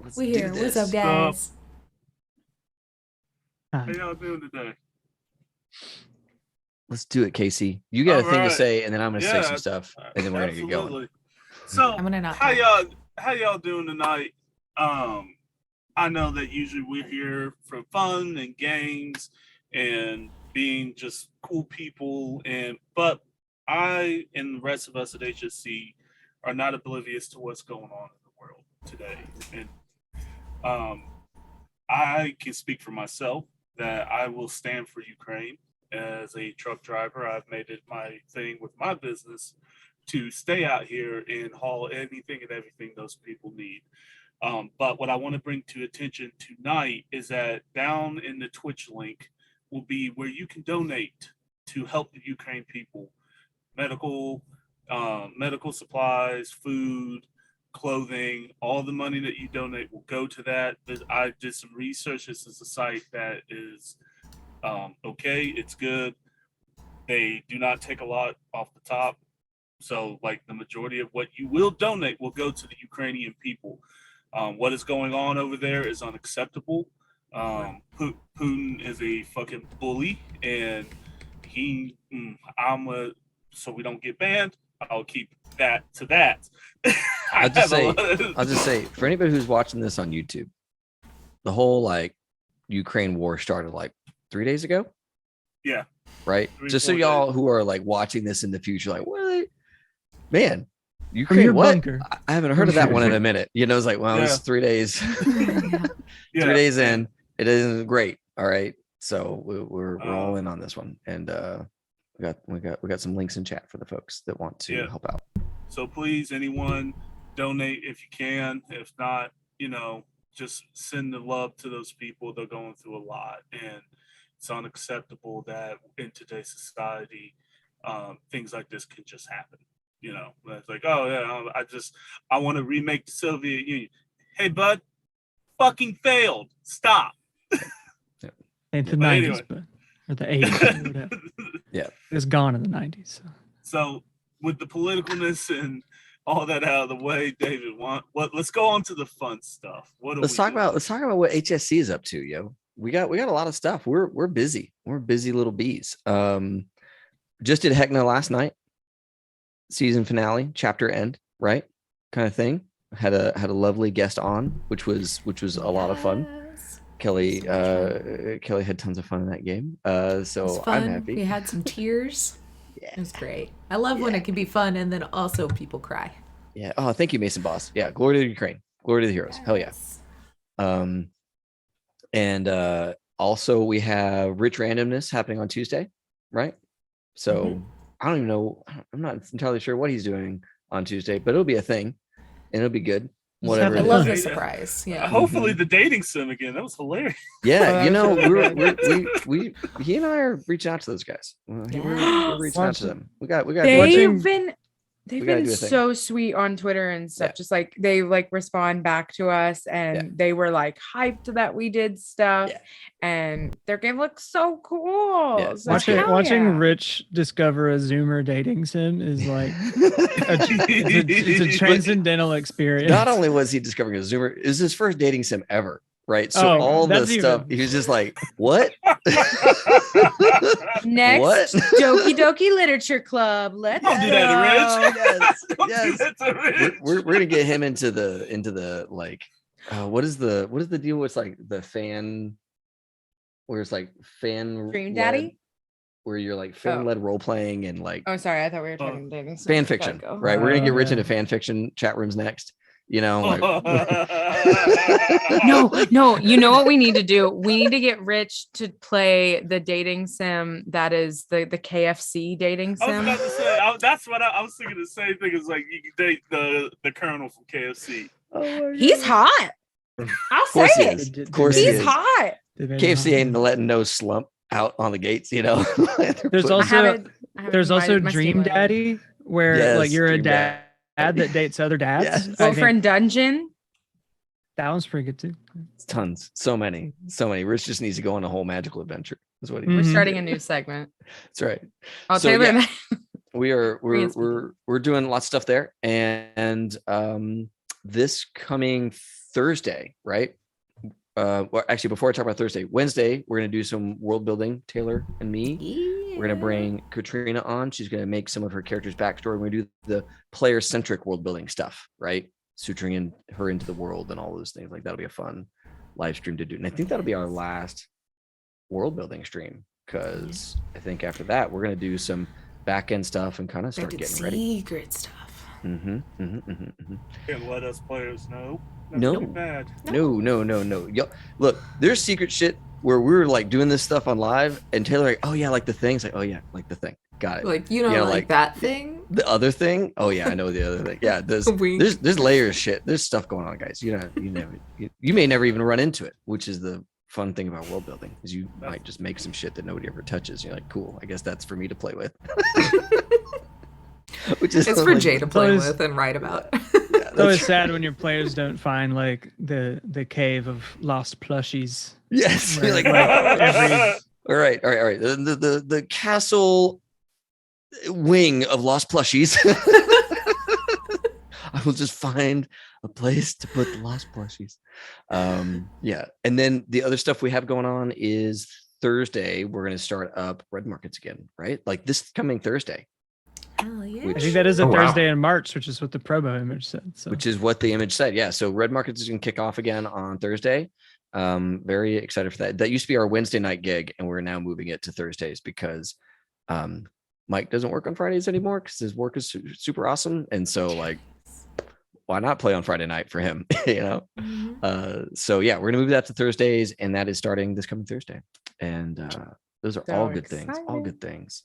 Let's We do here. What's up, this. guys? How y'all doing today? Let's do it, Casey. You got All a thing to right. say, and then I'm going to say some Yeah, stuff, and then we're going to get going. absolutely. So, I'm gonna not how talk. y'all doing tonight? I know that usually we're here for fun and games and being just cool people, but I and the rest of us at HSC are not oblivious to what's going on in the world today, and um, I can speak for myself that I will stand for Ukraine. As a truck driver, I've made it my thing with my business to stay out here and haul anything and everything those people need. But what I want to bring to attention tonight is that down in the Twitch link will be where you can donate to help the Ukraine people, medical, medical supplies, food, clothing. All the money that you donate will go to that. I did some research. This is a site that is okay. It's good. They do not take a lot off the top. So, like, the majority of what you will donate will go to the Ukrainian people. What is going on over there is unacceptable. Putin is a fucking bully, and so we don't get banned. I'll keep that to that. I'll just say, for anybody who's watching this on YouTube, the whole like Ukraine war started like 3 days ago. Yeah. Right. Just so 3-4 y'all days. who are like watching this in the future, like, what? Man, Ukraine, what? Bunker. I haven't heard of that one in a minute. You know, it's like, well, it's 3 days. Yeah. 3 days in, it isn't great. All right. So we're all in on this one. And we got some links in chat for the folks that want to help out. So please, anyone, donate if you can. If not, just send the love to those people. They're going through a lot, and it's unacceptable that in today's society, things like this can just happen. It's like, oh yeah, I want to remake the Soviet Union. Hey, bud, fucking failed. Stop. Ain't the But 90s, anyway. but or the 80s, or whatever. Yeah, it's gone in the 90s. So with the politicalness and all that out of the way, David, let's go on to the fun stuff. Let's talk about what HSC is up to, yo. We got a lot of stuff. We're busy. We're busy little bees. Just did Heckna last night. Season finale, chapter end, right? Kind of thing. Had a lovely guest on, which was a lot of fun. Kelly Kelly had tons of fun in that game. So I'm happy. We had some tears. Yeah. It was great. I love when it can be fun and then also people cry. Yeah. Oh, thank you, Mason Boss. Yeah. Glory to Ukraine. Glory to the heroes. Hell yeah. And also we have Rich Randomness happening on Tuesday, right? So I don't even know. I'm not entirely sure what he's doing on Tuesday, but it'll be a thing and it'll be good. Whatever. I love the surprise. Yeah. Hopefully the dating sim again. That was hilarious. Yeah, he and I are reaching out to those guys. We're reaching out to them. We got. They've been so sweet on Twitter and stuff. Yeah. Just like they like respond back to us, and they were like hyped that we did stuff, and their game looks so cool. Yeah. So Watching Rich discover a Zoomer dating sim is like it's a transcendental experience. Not only was he discovering a Zoomer, it was his first dating sim ever. Right. So all this stuff, he was just like, what? Next, what? Doki Doki Literature Club. Let's Don't do that to Rich. Yes. Do that to Rich. We're gonna get him into the like what is the deal with like the fan where it's like fan Dream Daddy? Where you're like fan-led role playing and like sorry, I thought we were talking dating fan fiction, right? We're gonna get Rich into fan fiction chat rooms next. Like, no, you know what we need to do? We need to get Rich to play the dating sim that is the KFC dating sim. I was about to say, that's what I was thinking the same thing. Is like you can date the Colonel from KFC. He's hot. I'll say it. Of course he's hot. KFC ain't letting no slump out on the gates, There's also Dream Daddy, where like you're a dad that dates other dads. Yes. Girlfriend Dungeon. That one's pretty good too. Tons, so many. Rich just needs to go on a whole magical adventure. Is what We're starting a new segment. That's right. Taylor, we're doing lots of stuff there, and this coming Thursday, right? Well, actually, before I talk about Thursday, Wednesday, we're going to do some world building, Taylor and me. Yeah. We're going to bring Katrina on. She's going to make some of her character's backstory. We're going to do the player centric world building stuff, right? Suturing in her into the world and all those things. Like that'll be a fun live stream to do. And I think that'll be our last world building stream, because I think after that, we're going to do some back end stuff and kind of start getting ready. Secret stuff. And let us players know. That's No. pretty bad. No. Yo, look, there's secret shit where we were like doing this stuff on live, and Taylor like, oh yeah, like the thing. It's like, oh yeah, like the thing. Got it. Like, you know, like that thing. The other thing. Oh yeah, I know the other thing. Yeah, there's layers of shit. There's stuff going on, guys. You may never even run into it, which is the fun thing about world building, is you might just make some shit that nobody ever touches. You're like, cool, I guess that's for me to play with. Which is it's for like, Jay to play with and write about. It's always sad when your players don't find like the cave of lost plushies. Yes. Where, Like, all right. The castle wing of lost plushies. I will just find a place to put the lost plushies. Yeah. And then the other stuff we have going on is Thursday, we're going to start up Red Markets again, right? Like this coming Thursday. Oh, yeah. I think that is a Thursday in March, which is what the promo image said. So. Which is what the image said. Yeah. So Red Markets is going to kick off again on Thursday. Very excited for that. That used to be our Wednesday night gig, and we're now moving it to Thursdays because Mike doesn't work on Fridays anymore because his work is super awesome. And so like, why not play on Friday night for him? You know? So yeah, we're gonna move that to Thursdays, and that is starting this coming Thursday. And those are all good things. All good things.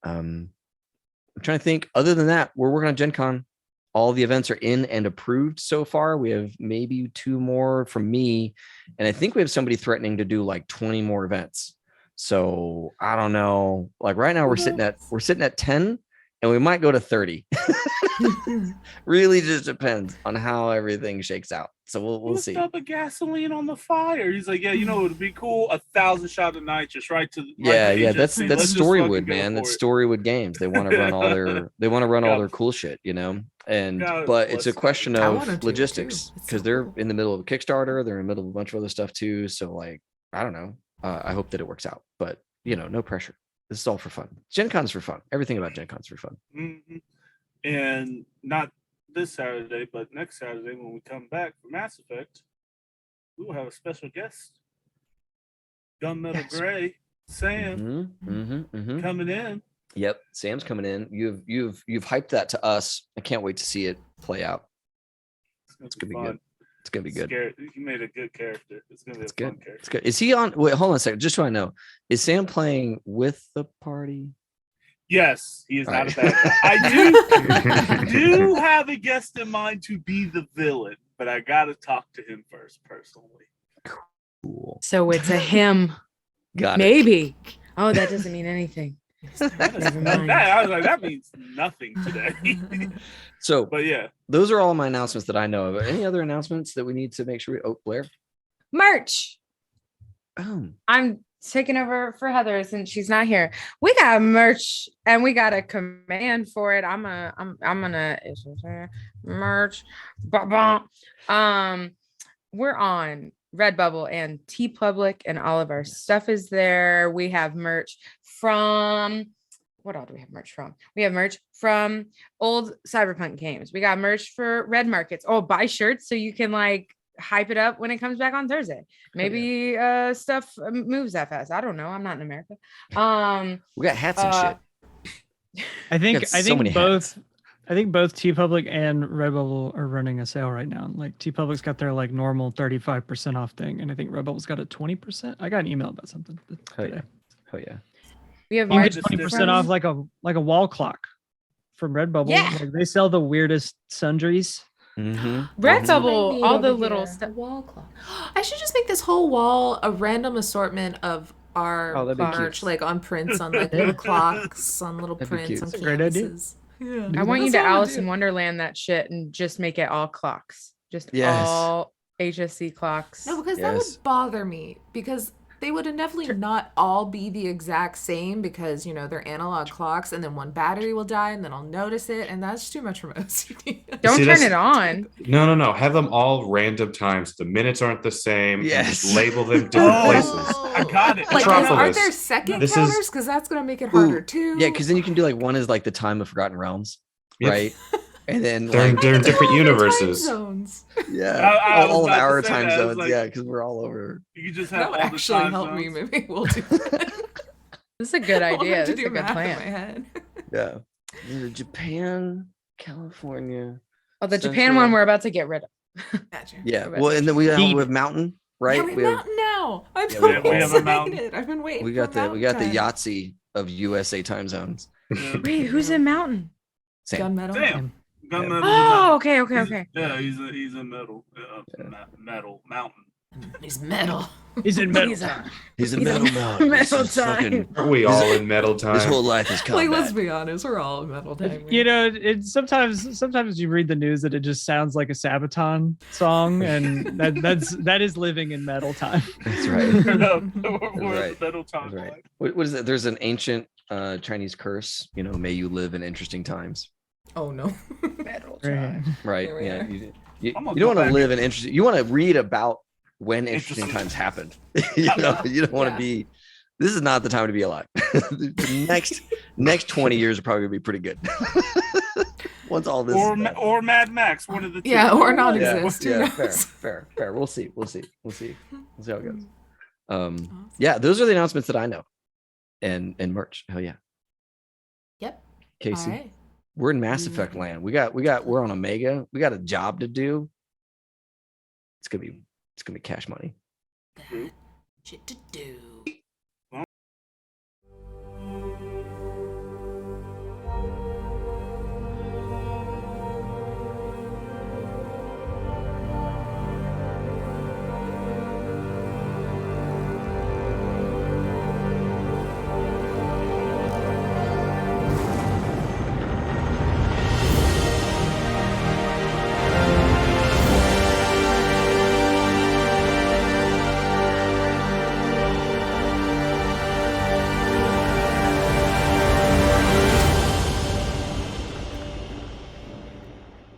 I'm trying to think. Other than that, we're working on Gen Con. All the events are in and approved so far. We have maybe 2 more from me, and I think we have somebody threatening to do like 20 more events. So I don't know. Like right now, we're sitting at 10, and we might go to 30. Really just depends on how everything shakes out. So we'll see. Up a gasoline on the fire. He's like, yeah, you know, it would be cool. 1,000 shot a night, just right to the That's Storywood, man. That's Storywood Games. They want to run all their cool shit, you know. And but it's a question of logistics, because they're in the middle of a Kickstarter. They're in the middle of a bunch of other stuff too. So like, I don't know. I hope that it works out, but you know, no pressure. This is all for fun. Gen Con's for fun. Everything about Gen Con's for fun. Mm-hmm. And not this Saturday, but next Saturday when we come back for Mass Effect, we will have a special guest, Gunmetal Gray, Sam, coming in. Yep, Sam's coming in. You've hyped that to us. I can't wait to see it play out. It's gonna be good. It's gonna be good. He made a good character. It's gonna be a fun character. It's good. Is he on? Wait, hold on a second. Just so I know, is Sam playing with the party? Yes, he is not a bad guy. I do have a guest in mind to be the villain, but I gotta talk to him first personally. Cool. So it's a him. Got Maybe. Oh, that doesn't mean anything. Never mind. I was like, that means nothing today. So, but yeah, those are all my announcements that I know of. Any other announcements that we need to make sure we? Oh, Blair. Merch. I'm taking over for Heather since she's not here. We got merch and we got a command for it. I'm gonna merch. We're on Redbubble and TeePublic, and all of our stuff is there. We have merch from what all do we have merch from? We have merch from old Cyberpunk games. We got merch for Red Markets. Oh, buy shirts so you can like hype it up when it comes back on Thursday. Maybe stuff moves that fast. I don't know. I'm not in America. We got hats and shit. I think both TeePublic and Redbubble are running a sale right now. Like TeePublic's got their like normal 35% off thing, and I think Redbubble's got a 20%. I got an email about something today. Oh yeah. We have 20% off like a wall clock from Redbubble. Yeah. Like, they sell the weirdest sundries. Redbubble, all the little stuff. Wall clock. I should just make this whole wall a random assortment of our merch, like on prints, on like little clocks, on little prints, on canvases. Yeah. I want you to Alice in Wonderland that shit and just make it all clocks. Just all HSC clocks. No, because that would bother me, because they would inevitably not all be the exact same because, you know, they're analog clocks and then one battery will die and then I'll notice it. And that's too much for my OCD. Don't turn it on. No. Have them all random times. The minutes aren't the same. Yes. And just label them different places. I got it. Like, Metropolis. are there second This counters? is- Because that's going to make it harder too. Yeah, because then you can do like one is like the time of Forgotten Realms, Yep. right? And then They're like, in different All the universes. time zones. yeah, I was all of about to our say time that. I was zones, like- yeah, because we're all over. You can just have That all would the actually time help me. zones. Maybe we'll do that. This is a good I'll idea. have to This is do a good math in my plan. head. Yeah, Japan, California. Oh, the Japan Central. one we're about to get rid of. Gotcha. Yeah, We're about well, to and then we Deep. have Mountain, right? Yeah, we have mountain now. I'm Yeah, so we have a excited. mountain. I've been waiting. we got for the mountain time. Yahtzee of USA time zones. Yeah. Wait, who's in Mountain? Same. Gunmetal. Damn. Gunmetal. Oh, okay. Yeah, he's in metal. Metal mountain. He's metal. He's in metal. He's Time. He's a He's a metal mountain. metal This is fucking- time. Aren't we all in metal time? His whole life is Like, combat. let's be honest, we're all metal time. You know, it's sometimes you read the news that it just sounds like a Sabaton song, and that is living in metal time. That's right. We're right. metal time. That's right. What is it? There's an ancient Chinese curse. You know, may you live in interesting times. Oh no. Metal Right. time. Right. Here we Yeah. are. You I'm gonna don't go want to back. live in interesting. You want to read about when interesting Interesting. times happened. You don't want to Yeah. be. This is not the time to be alive. The next 20 years are probably gonna be pretty good. Once all this. is done. Or Mad Max, one of the two. Yeah, or Yeah, non-exist. yeah, Who knows? fair. We'll see how it goes. Yeah, those are the announcements that I know, and merch. Hell yeah, Yep. Casey, All right. we're in Mass Effect land. We're on Omega. We got a job to do. It's gonna be cash money. True. That shit to do.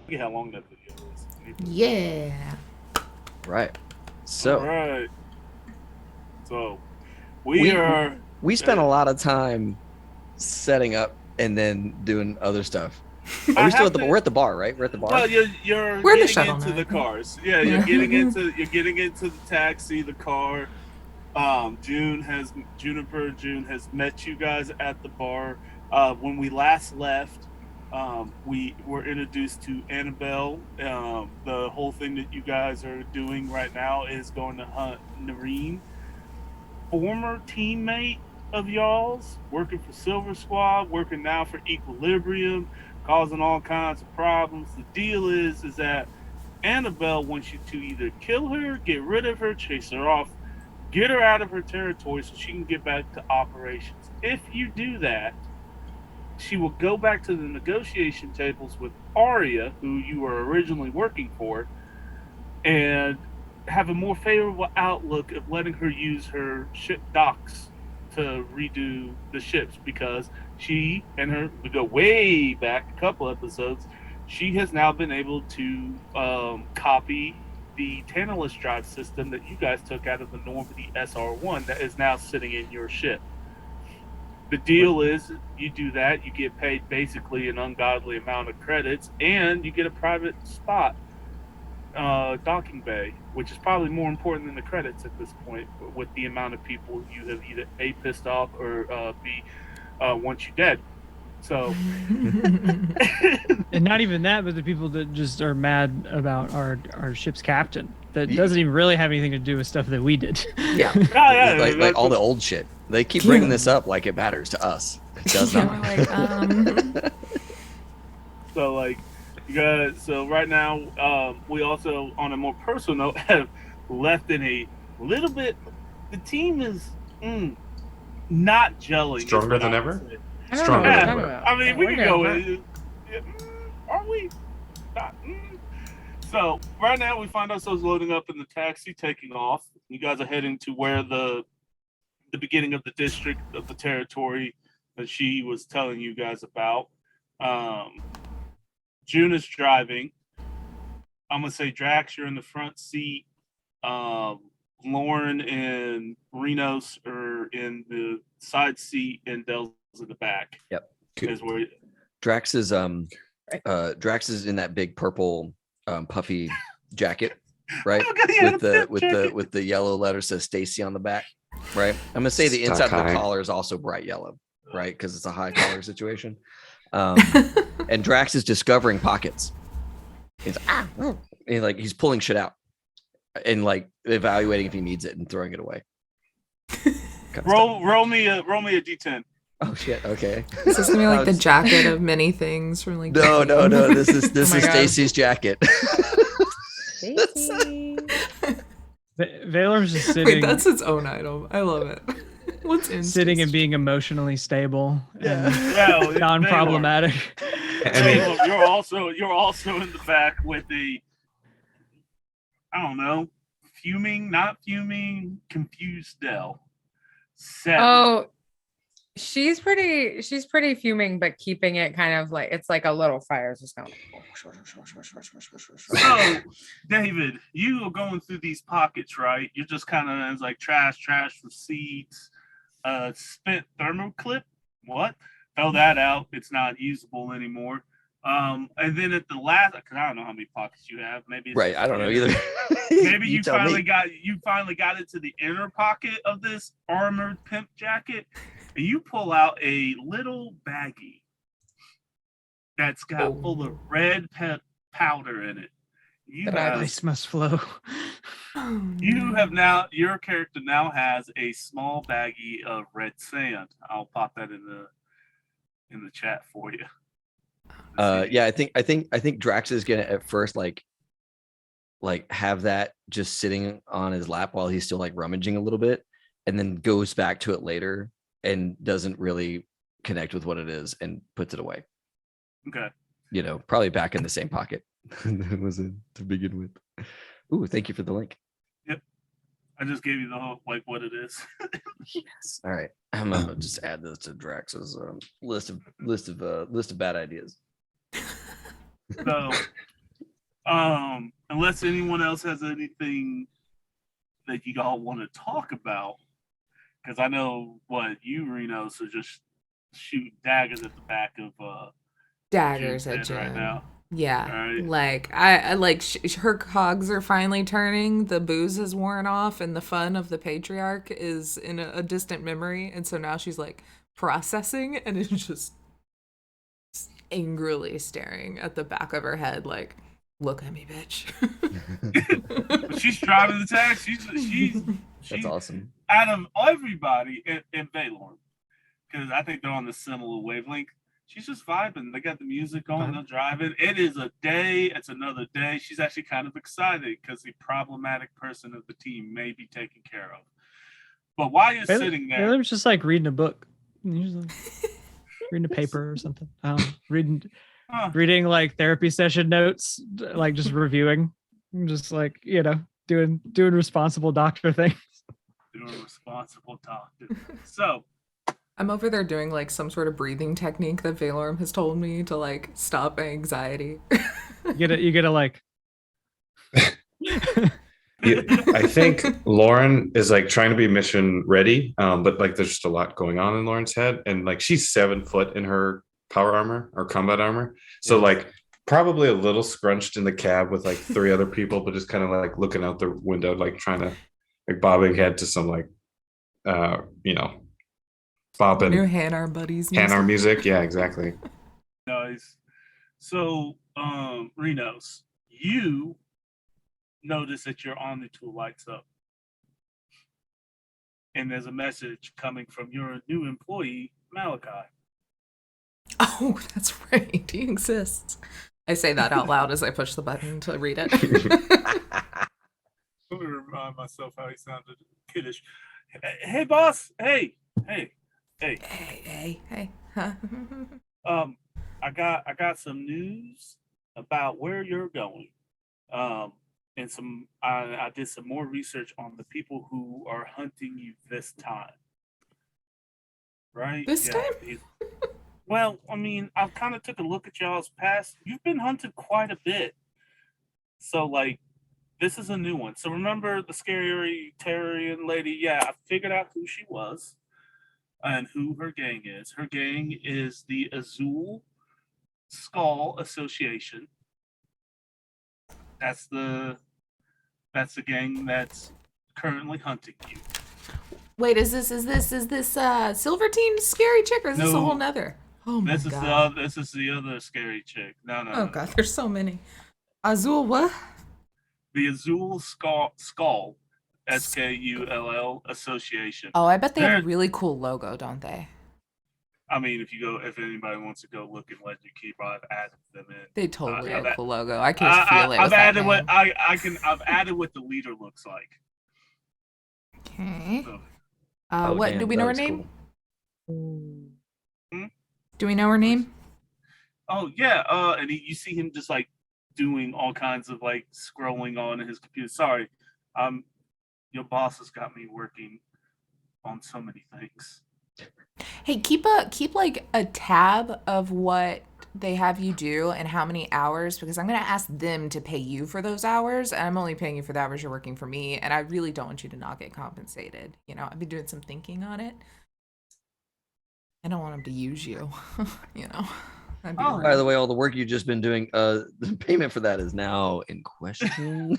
Look at how long that video is. Yeah. Right. So All right. So we are. we spent a lot of time setting up and then doing other stuff. Are I we still have at the? to- We're at the bar, right? We're at the bar. Well, you're We're in the getting shuttle into now, the I think. cars. Yeah, you're getting into the taxi, the car. June has met you guys at the bar. When we last left, we were introduced to Annabelle. The whole thing that you guys are doing right now is going to hunt Nareen, former teammate of y'all's, working for Silver Squad, working now for Equilibrium, causing all kinds of problems. The deal is that Annabelle wants you to either kill her, get rid of her, chase her off, get her out of her territory so she can get back to operations. If you do that, she will go back to the negotiation tables with Aria, who you were originally working for, and have a more favorable outlook of letting her use her ship docks to redo the ships, because she and her, we go way back a couple episodes, she has now been able to copy the Tantalus drive system that you guys took out of the Normandy SR1 that is now sitting in your ship. The deal is, you do that, you get paid basically an ungodly amount of credits, and you get a private spot, docking bay, which is probably more important than the credits at this point, with the amount of people you have either A, pissed off, or B, want you dead. So, And not even that, but the people that just are mad about our ship's captain. That doesn't even really have anything to do with stuff that we did. Yeah. yeah, like all the old shit. They keep bringing this up like it matters to us. It does Yeah, not. we're like, So like, you guys. So right now, we also, on a more personal note, have left in a little bit. The team is not gelling. is Stronger what than I ever? would say. I don't Stronger know what than you're ever. talking about. I mean, Yeah, we we're can go. doing Are we? Not, So right now we find ourselves loading up in the taxi, taking off. You guys are heading to where the the beginning of the district of the territory that she was telling you guys about. June is driving. I'm gonna say Drax, you're in the front seat. Lauren and Renos are in the side seat, and Dell's in the back. Yep. Is where Drax is Drax is in that big purple puffy jacket, right? With the yellow letter says Stacy on the back, right? I'm gonna say the inside of the collar is also bright yellow, right? Because it's a high collar situation. And Drax is discovering pockets. He's he's pulling shit out and like evaluating if he needs it and throwing it away. roll me a D10. Oh shit! Okay. This is gonna be like the jacket of many things from like. No. This is Stacy's jacket. Stacy. Valor's just sitting. Wait, that's its own item. I love it. What's in sitting and being emotionally stable and Yeah, non-problematic. You're also in the back with the, I don't know, not fuming, confused Dell. 7. Oh, she's pretty fuming, but keeping it kind of like it's like a little fire just going. So, David, you are going through these pockets, right? You're just kind of like trash receipts, spent thermoclip. What? Throw that out. It's not usable anymore. And then at the last, because I don't know how many pockets you have. Maybe it's Right, I don't know either. Maybe you finally got into the inner pocket of this armored pimp jacket, and you pull out a little baggie that's got full of red powder in it. Ice must flow. Your character now has a small baggie of red sand. I'll pop that in the chat for you. Yeah, I think Drax is gonna at first like have that just sitting on his lap while he's still like rummaging a little bit, and then goes back to it later and doesn't really connect with what it is and puts it away. Okay. Probably back in the same pocket that was in to begin with. Ooh, thank you for the link. Yep. I just gave you the whole like what it is. Yes. All right. I'm gonna just add this to Drax's list of bad ideas. So, unless anyone else has anything that you all want to talk about, because I know what you, Reno, so just shoot daggers at the back of daggers at Jen right now. Yeah, right. Like I like her cogs are finally turning. The booze is worn off, and the fun of the patriarch is in a distant memory. And so now she's like processing, and is just angrily staring at the back of her head, like, "Look at me, bitch." She's driving the taxi. She's That's awesome. Out of everybody in Valorn, because I think they're on the similar wavelength. She's just vibing. They got the music going. They're driving. It is a day. It's another day. She's actually kind of excited because the problematic person of the team may be taken care of. But while you're sitting there, it was just like reading a book, usually reading a paper or something. Reading like therapy session notes, like just reviewing, just like doing responsible doctor things. Doing responsible doctor. So. I'm over there doing like some sort of breathing technique that Valorm has told me to like stop anxiety. You get a like. I think Lauren is like trying to be mission ready, but like there's just a lot going on in Lauren's head, and like she's 7 foot in her power armor or combat armor, so like probably a little scrunched in the cab with like 3 other people, but just kind of like looking out the window, like trying to like bobbing head to some like bobbing new Hanar buddies Hanar music. Yeah, exactly. Nice. So, Renos, you notice that your Omni-tool lights up. And there's a message coming from your new employee, Malachi. Oh, that's right. He exists. I say that out loud as I push the button to read it. Let me remind myself how he sounded kiddish. Hey, boss. Hey. Huh? I got some news about where you're going. And I did some more research on the people who are hunting you this time. right? This Yeah. time? Well, I mean, I've kind of took a look at y'all's past. You've been hunted quite a bit. So, like, this is a new one. So remember the scary Terrian lady? Yeah, I figured out who she was and who her gang is. Her gang is the Azul Skull Association. That's the gang that's currently hunting you. Wait, is this Silver Team scary chick, or is this a No. whole nother? Oh my This is god. this is the other scary chick. No. Oh god, there's so many. Azul what? The Azul Skull SKULL Association. Oh, I bet they have They're- a really cool logo, don't they? I mean, if anybody wants to go look in Legend Keeper, I've added them in. They totally have I've a cool logo. I can just feel it. I've with that added what name. I've added what the leader looks like. Okay. So, What damn, do we that know her is name? Hmm? Do we know her name? oh yeah, and you see him just like doing all kinds of like scrolling on his computer. Sorry, your boss has got me working on so many things. Hey, keep like a tab of what they have you do and how many hours, because I'm gonna ask them to pay you for those hours, and I'm only paying you for the hours you're working for me, and I really don't want you to not get compensated. You know, I've been doing some thinking on it. I don't want them to use you. You know. That'd be Oh, rude. By the way, all the work you've just been doing, the payment for that is now in question.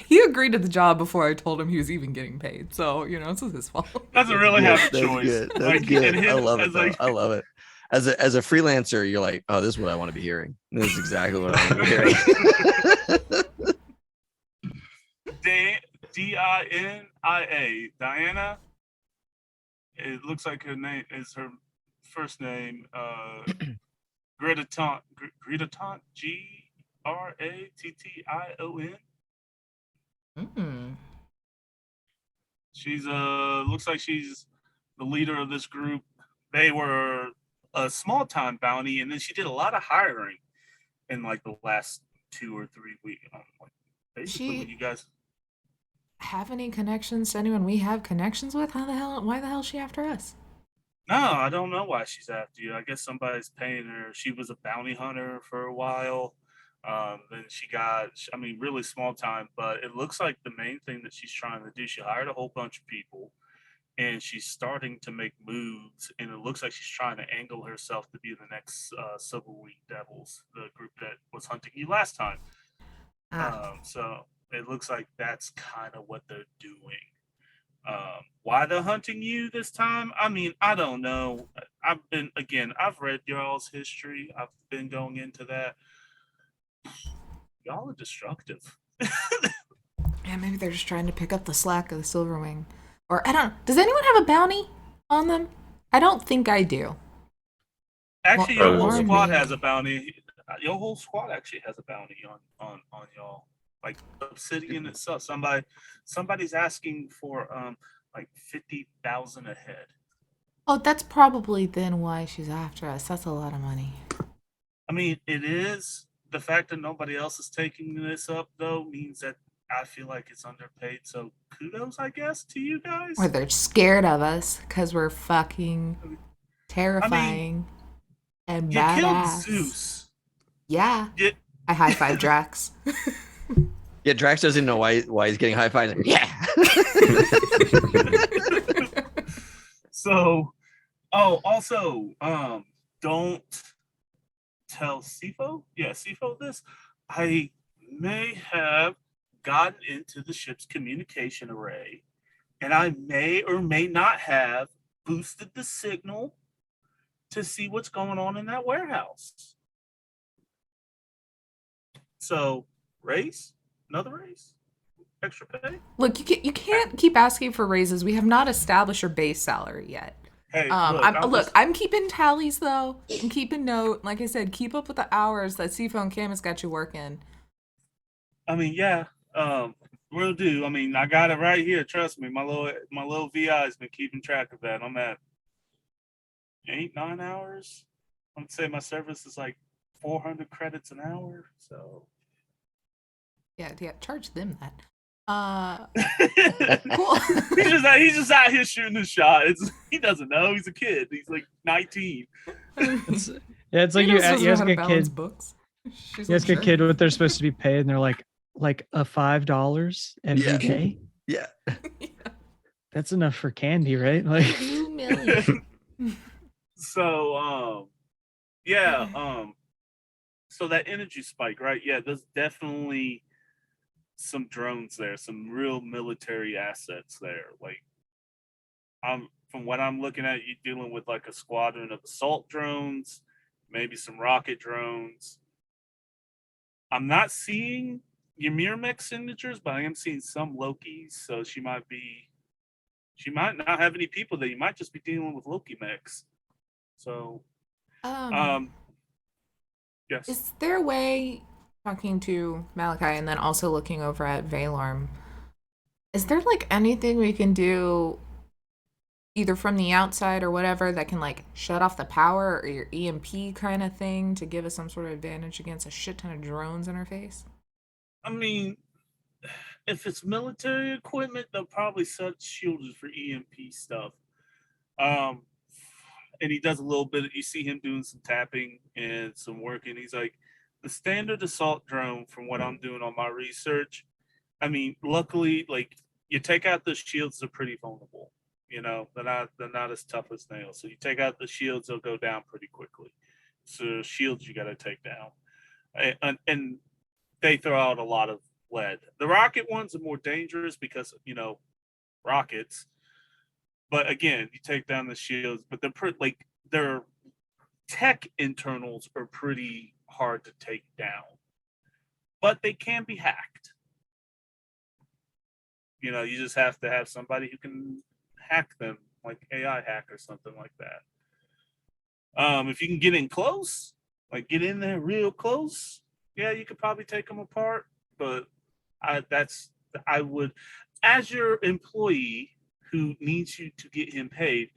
He agreed to the job before I told him he was even getting paid, so you know it's his fault. Doesn't really have a That's choice. good. That's Like, good. and I him love it. as, Though. like- I love it. As a freelancer, you're like, oh, this is what I want to be hearing. This is exactly what I want to be hearing. DINIA, Diana. It looks like her name is her first name. Gretaton, GRATTION. Mm. She's looks like she's the leader of this group. They were a small time bounty, and then she did a lot of hiring in like the last 2 or 3 weeks. Like, basically, when you guys. Have any connections to anyone we have connections with? Why the hell is she after us? No, I don't know why she's after you. I guess somebody's paying her. She was a bounty hunter for a while. Then she got, I mean, really small time, but it looks like the main thing that she's trying to do, she hired a whole bunch of people and she's starting to make moves. And it looks like she's trying to angle herself to be the next Silverwing Devils, the group that was hunting you last time. So it looks like that's kind of what they're doing. Why they're hunting you this time? I mean, I don't know. I've read y'all's history. I've been going into that. Y'all are destructive. Yeah, maybe they're just trying to pick up the slack of the Silverwing. Or I don't. Does anyone have a bounty on them? I don't think I do. Actually, Well, your whole Lauren squad maybe. has a bounty. Your whole squad actually has a bounty on y'all. Like Obsidian itself. Somebody's asking for like 50,000 a head. Oh, that's probably then why she's after us. That's a lot of money. I mean, it is. The fact that nobody else is taking this up, though, means that I feel like it's underpaid. So kudos, I guess, to you guys. Or they're scared of us because we're fucking terrifying and You killed badass. Zeus. Yeah. You- I high five Drax. Yeah, Drax doesn't know why he's getting high fives. Yeah. So, also, don't tell Sifo. Yeah, Sifo this. I may have gotten into the ship's communication array, and I may or may not have boosted the signal to see what's going on in that warehouse. So, raise? Another raise? Extra pay? Look, you can't keep asking for raises. We have not established your base salary yet. Hey, I'm keeping tallies though. I'm keeping note. Like I said, keep up with the hours that Sifo and Cam has got you working. I mean, yeah, will do. I mean, I got it right here. Trust me, my little VI has been keeping track of that. I'm at 8-9 hours. I'd say my service is like 400 credits an hour. So Yeah, charge them that. Cool. He's just out here shooting his shot. He doesn't know. He's a kid. He's like 19. It's like Rita's you doesn't know ask how to a balance kid, books. She's you like, ask a "Sure." kid what they're supposed to be paid, and they're like a $5 every Yeah. day. Yeah. That's enough for candy, right? Like 2 million. So yeah, so that energy spike, right? Yeah, there's definitely some drones there, some real military assets there. Like from what I'm looking at, you're dealing with like a squadron of assault drones, maybe some rocket drones. I'm not seeing your Miramax signatures, but I am seeing some Lokis. So she might not have any people there. You might just be dealing with Loki mechs. So yes. Is there a way, talking to Malachi and then also looking over at Valorm, is there like anything we can do either from the outside or whatever that can like shut off the power or your EMP kind of thing to give us some sort of advantage against a shit ton of drones in our face? I mean, if it's military equipment, they'll probably set shields for EMP stuff. And he does a little bit. You see him doing some tapping and some work, and he's like, the standard assault drone, from what I'm doing on my research. I mean, luckily, like you take out the shields, they're pretty vulnerable. They're not as tough as nails. So you take out the shields, they'll go down pretty quickly. So shields you got to take down, and they throw out a lot of lead. The rocket ones are more dangerous because rockets. But again, you take down the shields, but their tech internals are pretty hard to take down. But they can be hacked. You just have to have somebody who can hack them, like AI hack or something like that. If you can get in close, like get in there real close, yeah, you could probably take them apart. But I would, as your employee who needs you to get him paid,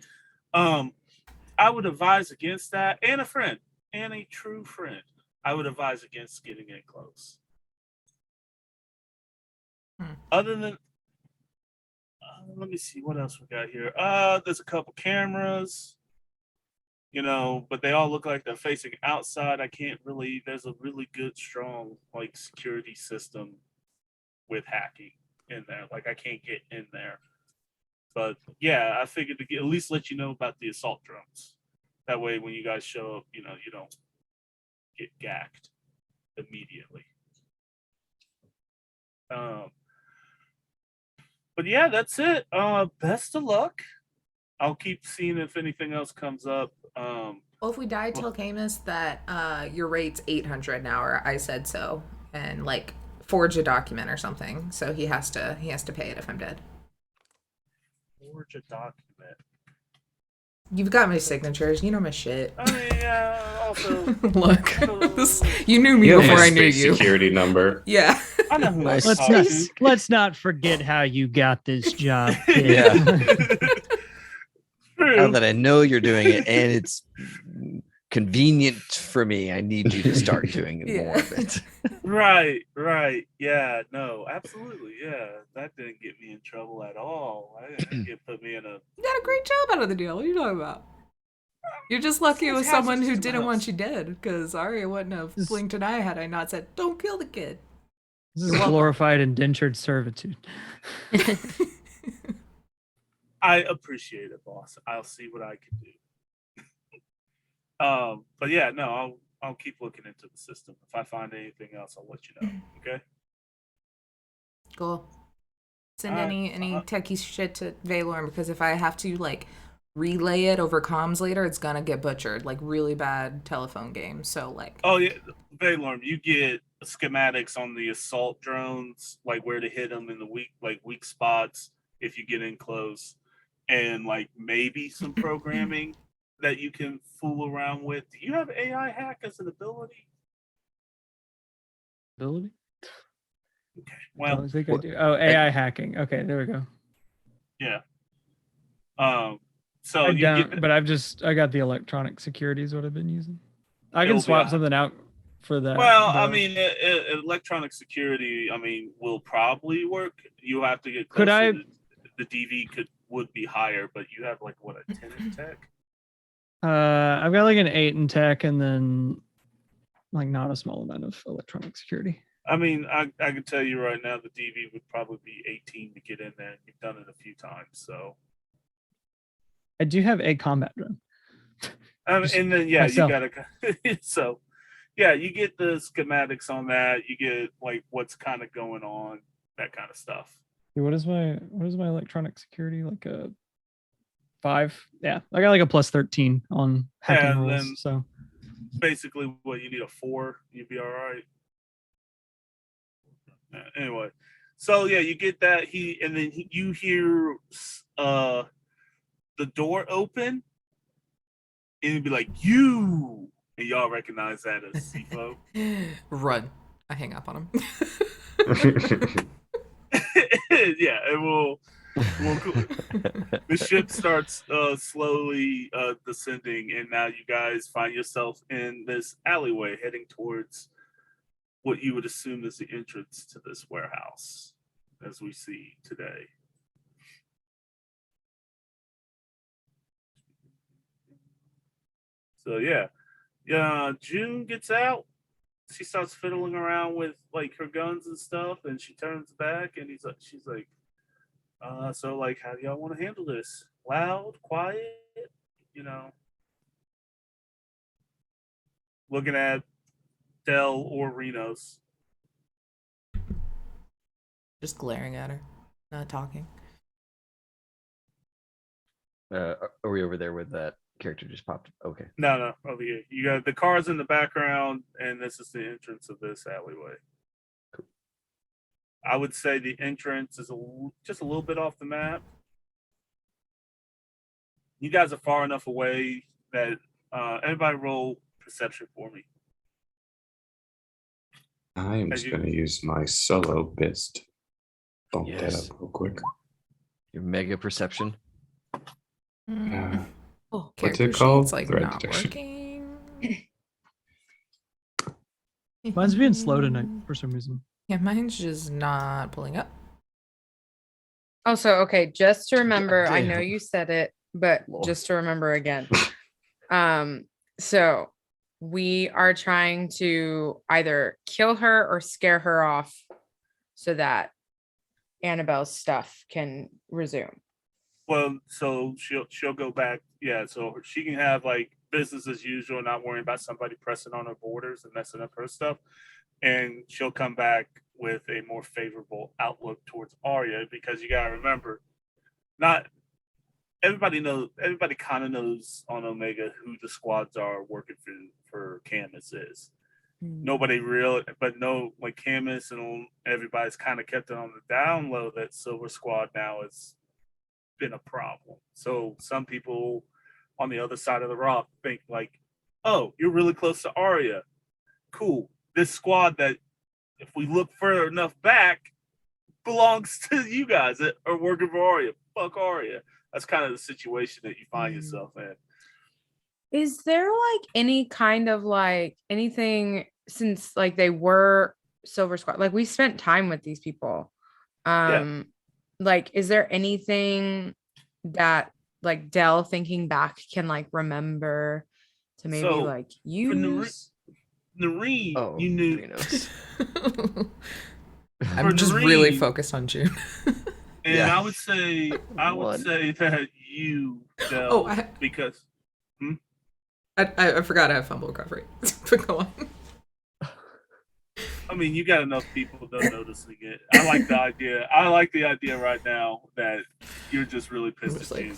I would advise against that. And a friend, and a true friend, I would advise against getting in close. Other than, let me see what else we got here. There's a couple cameras, but they all look like they're facing outside. There's a really good, strong, like security system with hacking in there. Like I can't get in there. But yeah, I figured to at least let you know about the assault drones. That way, when you guys show up, you don't get gacked immediately. But yeah, that's it. Best of luck. I'll keep seeing if anything else comes up. Well, if we die, tell Camus that your rate's 800 an hour. I said so, and like forge a document or something. So he has to pay it if I'm dead. Forge a document. You've got my signatures. You know my shit. I mean, yeah. Also, look, you knew me You have before my I knew space you. security number. Yeah. I know who Nice. let's not forget how you got this job. Kid. Yeah. True. Now that I know you're doing it and it's convenient for me, I need you to start doing more of it. Right. Yeah, no, absolutely. Yeah, that didn't get me in trouble at all. It put me in a. You got a great job out of the deal. What are you talking about? You're just lucky it was someone who didn't want you dead, because Aria wouldn't have blinked an eye had I not said, "Don't kill the kid." This is glorified indentured servitude. I appreciate it, boss. I'll see what I can do. But yeah, no, I'll keep looking into the system. If I find anything else, I'll let you know. Okay. Cool. Send any techie shit to Valorm, because if I have to like relay it over comms later, it's gonna get butchered. Like really bad telephone game. So like. Oh yeah, Valorm, you get schematics on the assault drones, like where to hit them in the weak spots if you get in close, and like maybe some programming that you can fool around with. Do you have AI hack as an ability? Ability? Okay. I Well, don't think I do. Oh, AI hacking. Okay, there we go. yeah. So I you don't, get but I got the electronic security is what I've been using. I can It'll be swap a- something out for that. Well, I but mean, electronic security, I mean, will probably work. You have to get Could closer. I- The DV would be higher, but you have like what, a 10 in tech? I've got like an 8 in tech, and then like not a small amount of electronic security. I mean, I can tell you right now, the DV would probably be 18 to get in there. You've done it a few times, so. I do have a combat drone. Just And then, yeah, myself. you gotta, so, yeah, you get the schematics on that. You get like what's kind of going on, that kind of stuff. What is my electronic security? Like a 5? Yeah, I got like a plus 13 on hacking And rules. then- So Basically, what you need a 4, you'd be all right. Anyway, so yeah, you get that you hear the door open, and it'd be like you, and y'all recognize that as Sifo. Run. I hang up on him. Yeah, it will. The ship starts slowly descending, and now you guys find yourself in this alleyway heading towards what you would assume is the entrance to this warehouse, as we see today. So yeah, June gets out. She starts fiddling around with like her guns and stuff, and she turns back, and she's like, so like, how do y'all want to handle this? Loud, quiet, you know? Looking at Dell or Renos. Just glaring at her, not talking. Are we over there with that character just popped? Okay. No, over here. You got the cars in the background, and this is the entrance of this alleyway. Cool. I would say the entrance is just a little bit off the map. You guys are far enough away that everybody roll perception for me. I am just going to use my solo bist. Bump that Yes. up real quick. Your mega perception. Oh, what's it character called? sheet's like Threat not detection. working. mine's being slow tonight for some reason. Yeah, mine's just not pulling up. Also, okay, just to remember, I know Goddamn. you said it, but Lord. just to remember again. So we are trying to either kill her or scare her off so that Annabelle's stuff can resume. Well, so she'll go back. Yeah, so she can have like business as usual, not worrying about somebody pressing on her borders and messing up her stuff. And she'll come back with a more favorable outlook towards Aria, because you gotta remember, not everybody kind of knows on Omega who the squads are working for Camus is. Nobody real, but no, like Camus and everybody's kind of kept it on the down low that Silver Squad now has been a problem. So some people on the other side of the rock think like, oh, you're really close to Aria. Cool. This squad that, if we look further enough back, belongs to you guys that are working for Aria. Fuck Aria. That's kind of the situation that you find yourself in. Is there like any kind of like anything, since like they were Silver Squad, like we spent time with these people. Like, is there anything that like Dell thinking back can like remember to maybe So, like use? Nareen, Oh, you knew. Renos. I'm just really Nareen, focused on June. and Yeah. I would say that you, Del, Oh, because I forgot I have fumble recovery. But go on. I mean, you got enough people that are noticing it. I like the idea. I like the idea right now that you're just really pissed was at like- you.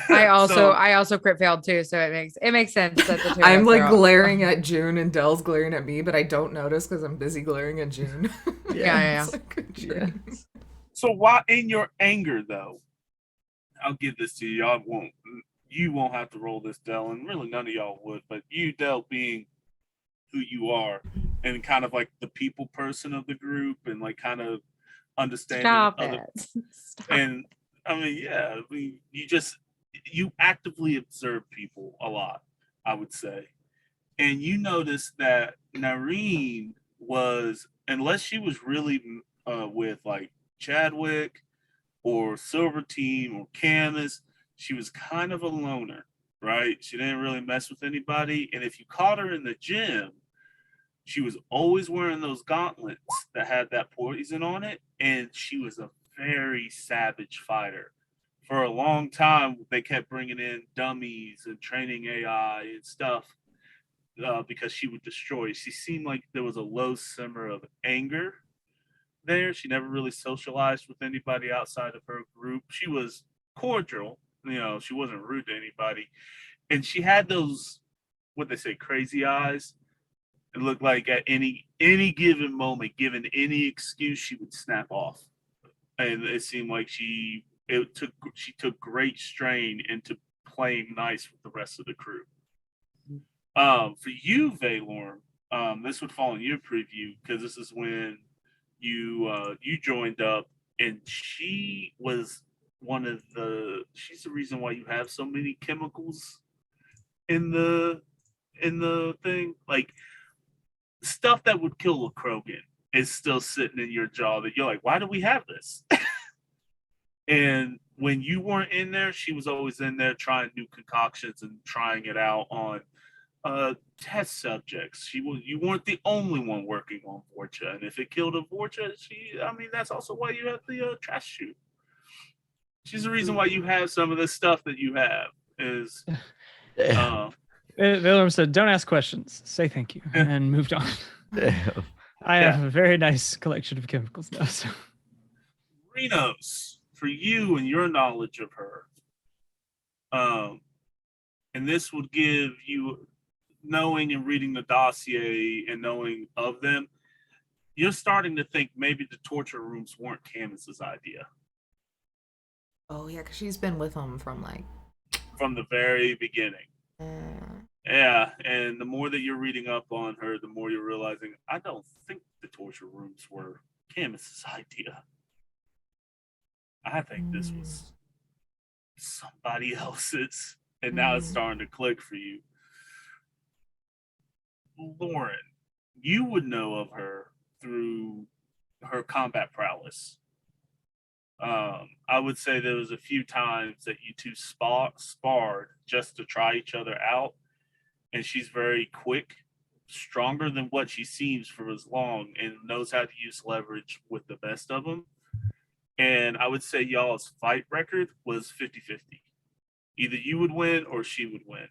I also crit failed too, so it makes sense that the two of I'm us like are all- glaring at June and Dell's glaring at me, but I don't notice because I'm busy glaring at June. Yeah. It's like a dream. So why, in your anger though, I'll give this to you. You won't have to roll this, Del, and really none of y'all would, but you, Del, being who you are and kind of like the people person of the group and like kind of understanding Stop other, it. Stop. and I mean, yeah, I mean, you actively observe people a lot, I would say. And you notice that Nareen was, unless she was really with like Chadwick or Silver Team or Candace, she was kind of a loner, right? She didn't really mess with anybody. And if you caught her in the gym, she was always wearing those gauntlets that had that poison on it. And she was a very savage fighter. For a long time, they kept bringing in dummies and training AI and stuff because she would destroy. She seemed like there was a low simmer of anger there. She never really socialized with anybody outside of her group. She was cordial, she wasn't rude to anybody. And she had those, what they say, crazy eyes. It looked like at any given moment, given any excuse, she would snap off. And it seemed like she took great strain into playing nice with the rest of the crew. For you, Valorn, this would fall in your preview because this is when you joined up, and she was she's the reason why you have so many chemicals in the thing, like stuff that would kill a Krogan is still sitting in your jaw that you're like, why do we have this? And when you weren't in there, she was always in there trying new concoctions and trying it out on test subjects. You weren't the only one working on Vorcha, and if it killed a Vorcha, that's also why you have the trash chute. She's the reason why you have some of the stuff that you have. Is Valorm said, "Don't ask questions. Say thank you," and moved on. I have a very nice collection of chemicals now. So, Renos, for you and your knowledge of her, and this would give you, knowing and reading the dossier and knowing of them, you're starting to think maybe the torture rooms weren't Candace's idea. Oh yeah, because she's been with him from the very beginning. Yeah, and the more that you're reading up on her, the more you're realizing, I don't think the torture rooms were Candace's idea. I think this was somebody else's, and now it's starting to click for you. Lauren, you would know of her through her combat prowess. I would say there was a few times that you two sparred just to try each other out, and she's very quick, stronger than what she seems for as long, and knows how to use leverage with the best of them. And I would say y'all's fight record was 50-50. Either you would win or she would win.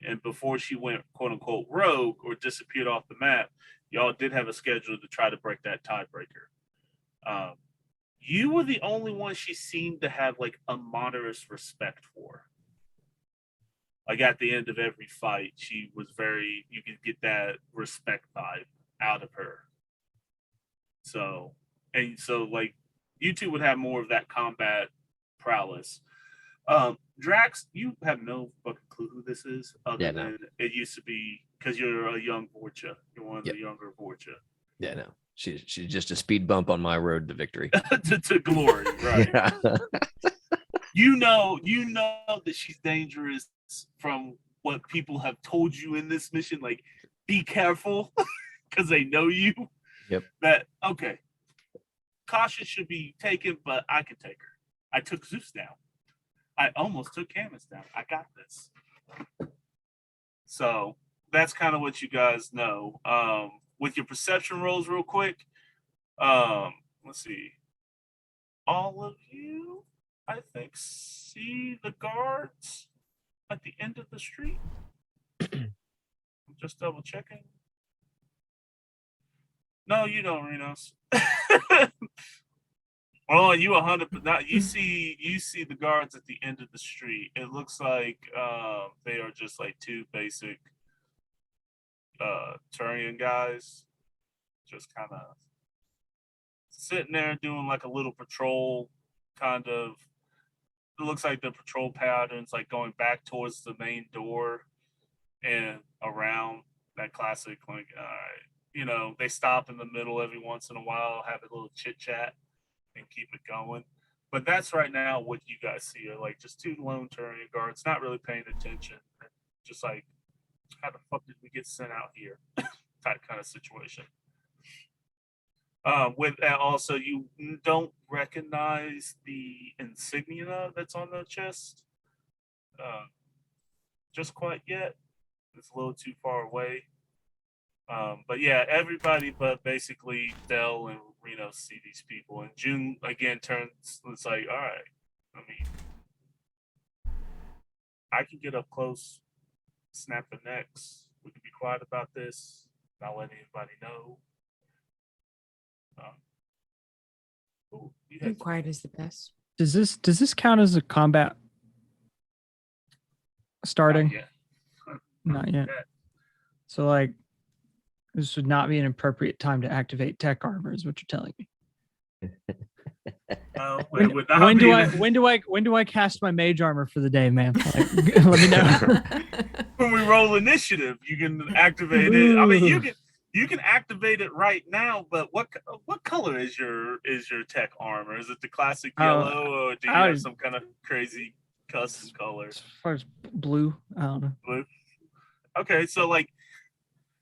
And before she went, quote unquote, rogue or disappeared off the map, y'all did have a schedule to try to break that tiebreaker. You were the only one she seemed to have like a moderate respect for. Like at the end of every fight, she was you could get that respect vibe out of her. So like you two would have more of that combat prowess. Drax, you have no fucking clue who this is, other than it used to be because you're a young Vorcha. You're one of the younger Vorcha. Yeah, no. She's just a speed bump on my road to victory. to glory, right? Yeah. You know that she's dangerous from what people have told you in this mission. Like, be careful because they know you. Yep. That okay. Caution should be taken, but I can take her. I took Zeus down. I almost took Camus down. I got this. So that's kind of what you guys know. With your perception rolls real quick. Let's see. All of you, I think, see the guards at the end of the street. I'm just double checking. No, you don't, Renos. Oh, you 100%. You see the guards at the end of the street. It looks like they are just like two basic Turian guys, just kind of sitting there doing like a little patrol. Kind of, it looks like the patrol patterns like going back towards the main door and around that classic like. They stop in the middle every once in a while, have a little chit chat, and keep it going. But that's right now what you guys see are like just two lone Turian guards, not really paying attention, just like how the fuck did we get sent out here? Type kind of situation. With that, also, you don't recognize the insignia that's on the chest just quite yet. It's a little too far away. But yeah, everybody but basically Dell and Reno see these people. And June again turns, it's like, all right, I mean, I can get up close, snap the necks. We can be quiet about this, not let anybody know. Being quiet is the best. Does this count as a combat starting? Not yet. So like, this would not be an appropriate time to activate tech armor, is what you're telling me. When do I cast my mage armor for the day, man? Like, let me know. When we roll initiative, you can activate it. I mean, you can activate it right now. But what color is your tech armor? Is it the classic yellow, or do you have some kind of crazy custom color? As far as blue, I don't know. Blue. Okay, so like,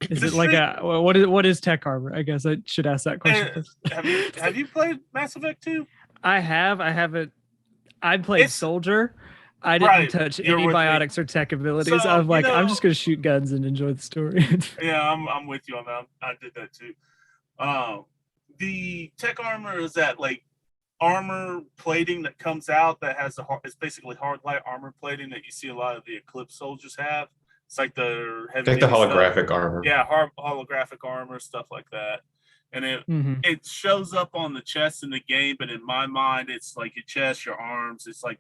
is it like what is tech armor? I guess I should ask that question first. Have you played Mass Effect 2? I have. I haven't. I played soldier. I didn't touch any biotics or tech abilities. So, I'm like, I'm just gonna shoot guns and enjoy the story. Yeah, I'm with you on that. I did that too. The tech armor is that like armor plating that comes out that has it's basically hard light armor plating that you see a lot of the Eclipse soldiers have. It's like the heavy, like the holographic armor. Yeah, holographic armor, stuff like that. And it shows up on the chest in the game, but in my mind, it's like your chest, your arms. It's like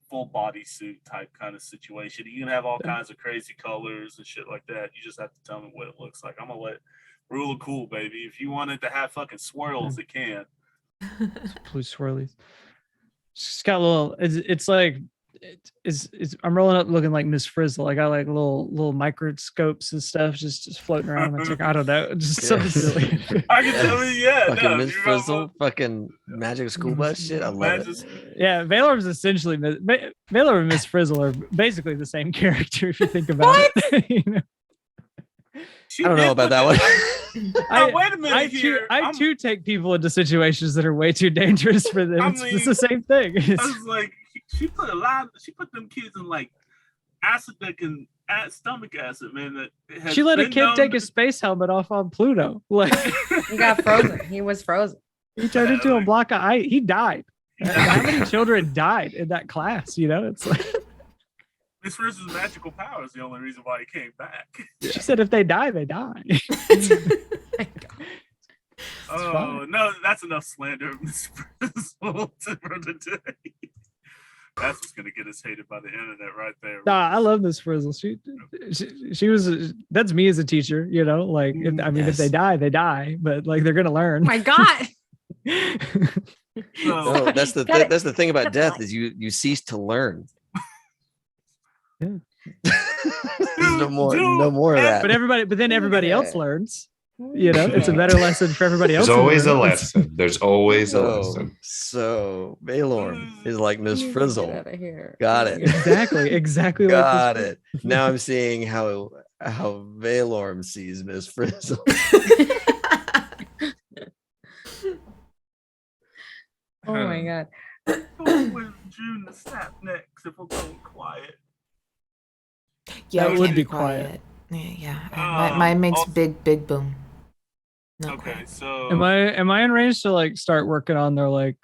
full body suit type kind of situation. You can have all kinds of crazy colors and shit like that. You just have to tell me what it looks like. I'm gonna let rule of cool, baby. If you want it to have fucking swirls, it can. Blue swirlies. It's got a little. It's like. I'm rolling up looking like Miss Frizzle. I got like little microscopes and stuff just floating around. It's like, I don't know, just something silly. I can tell you, fucking Miss Frizzle, fucking magic school bus shit. I love it. Yeah, Valor's essentially Valor and Miss Frizzle are basically the same character if you think about it. You know? I don't know about that one. Wait a minute. I too take people into situations that are way too dangerous for them. It's the same thing. I was like, she put them kids in like acidic and stomach acid, man. She let a kid take a space helmet off on Pluto. Like he got frozen. He was frozen. He turned into a block of ice. He died. How many children died in that class? You know, it's like Miss Frizzle's magical power is the only reason why he came back. She said if they die, they die. Oh no, that's enough slander of Miss Frizzle for today. That's what's gonna get us hated by the internet right there. Nah, I love Miss Frizzle. She was. That's me as a teacher. You know, like if they die, they die. But like they're gonna learn. Oh my God. No, that's the thing about death is you cease to learn. Yeah. no more of that. But then everybody else learns. You know, it's a better lesson for everybody else. There's always a lesson. There's always a lesson. So Valorm is like Miss Frizzle. Get out of here. Got it. Exactly. Got it. Now I'm seeing how Valorm sees Miss Frizzle. Oh my God. With June to snap next if we're going quiet. Yeah, that would be quiet. Yeah. Mine makes big boom. Not okay, quiet. So am I in range to like start working on their like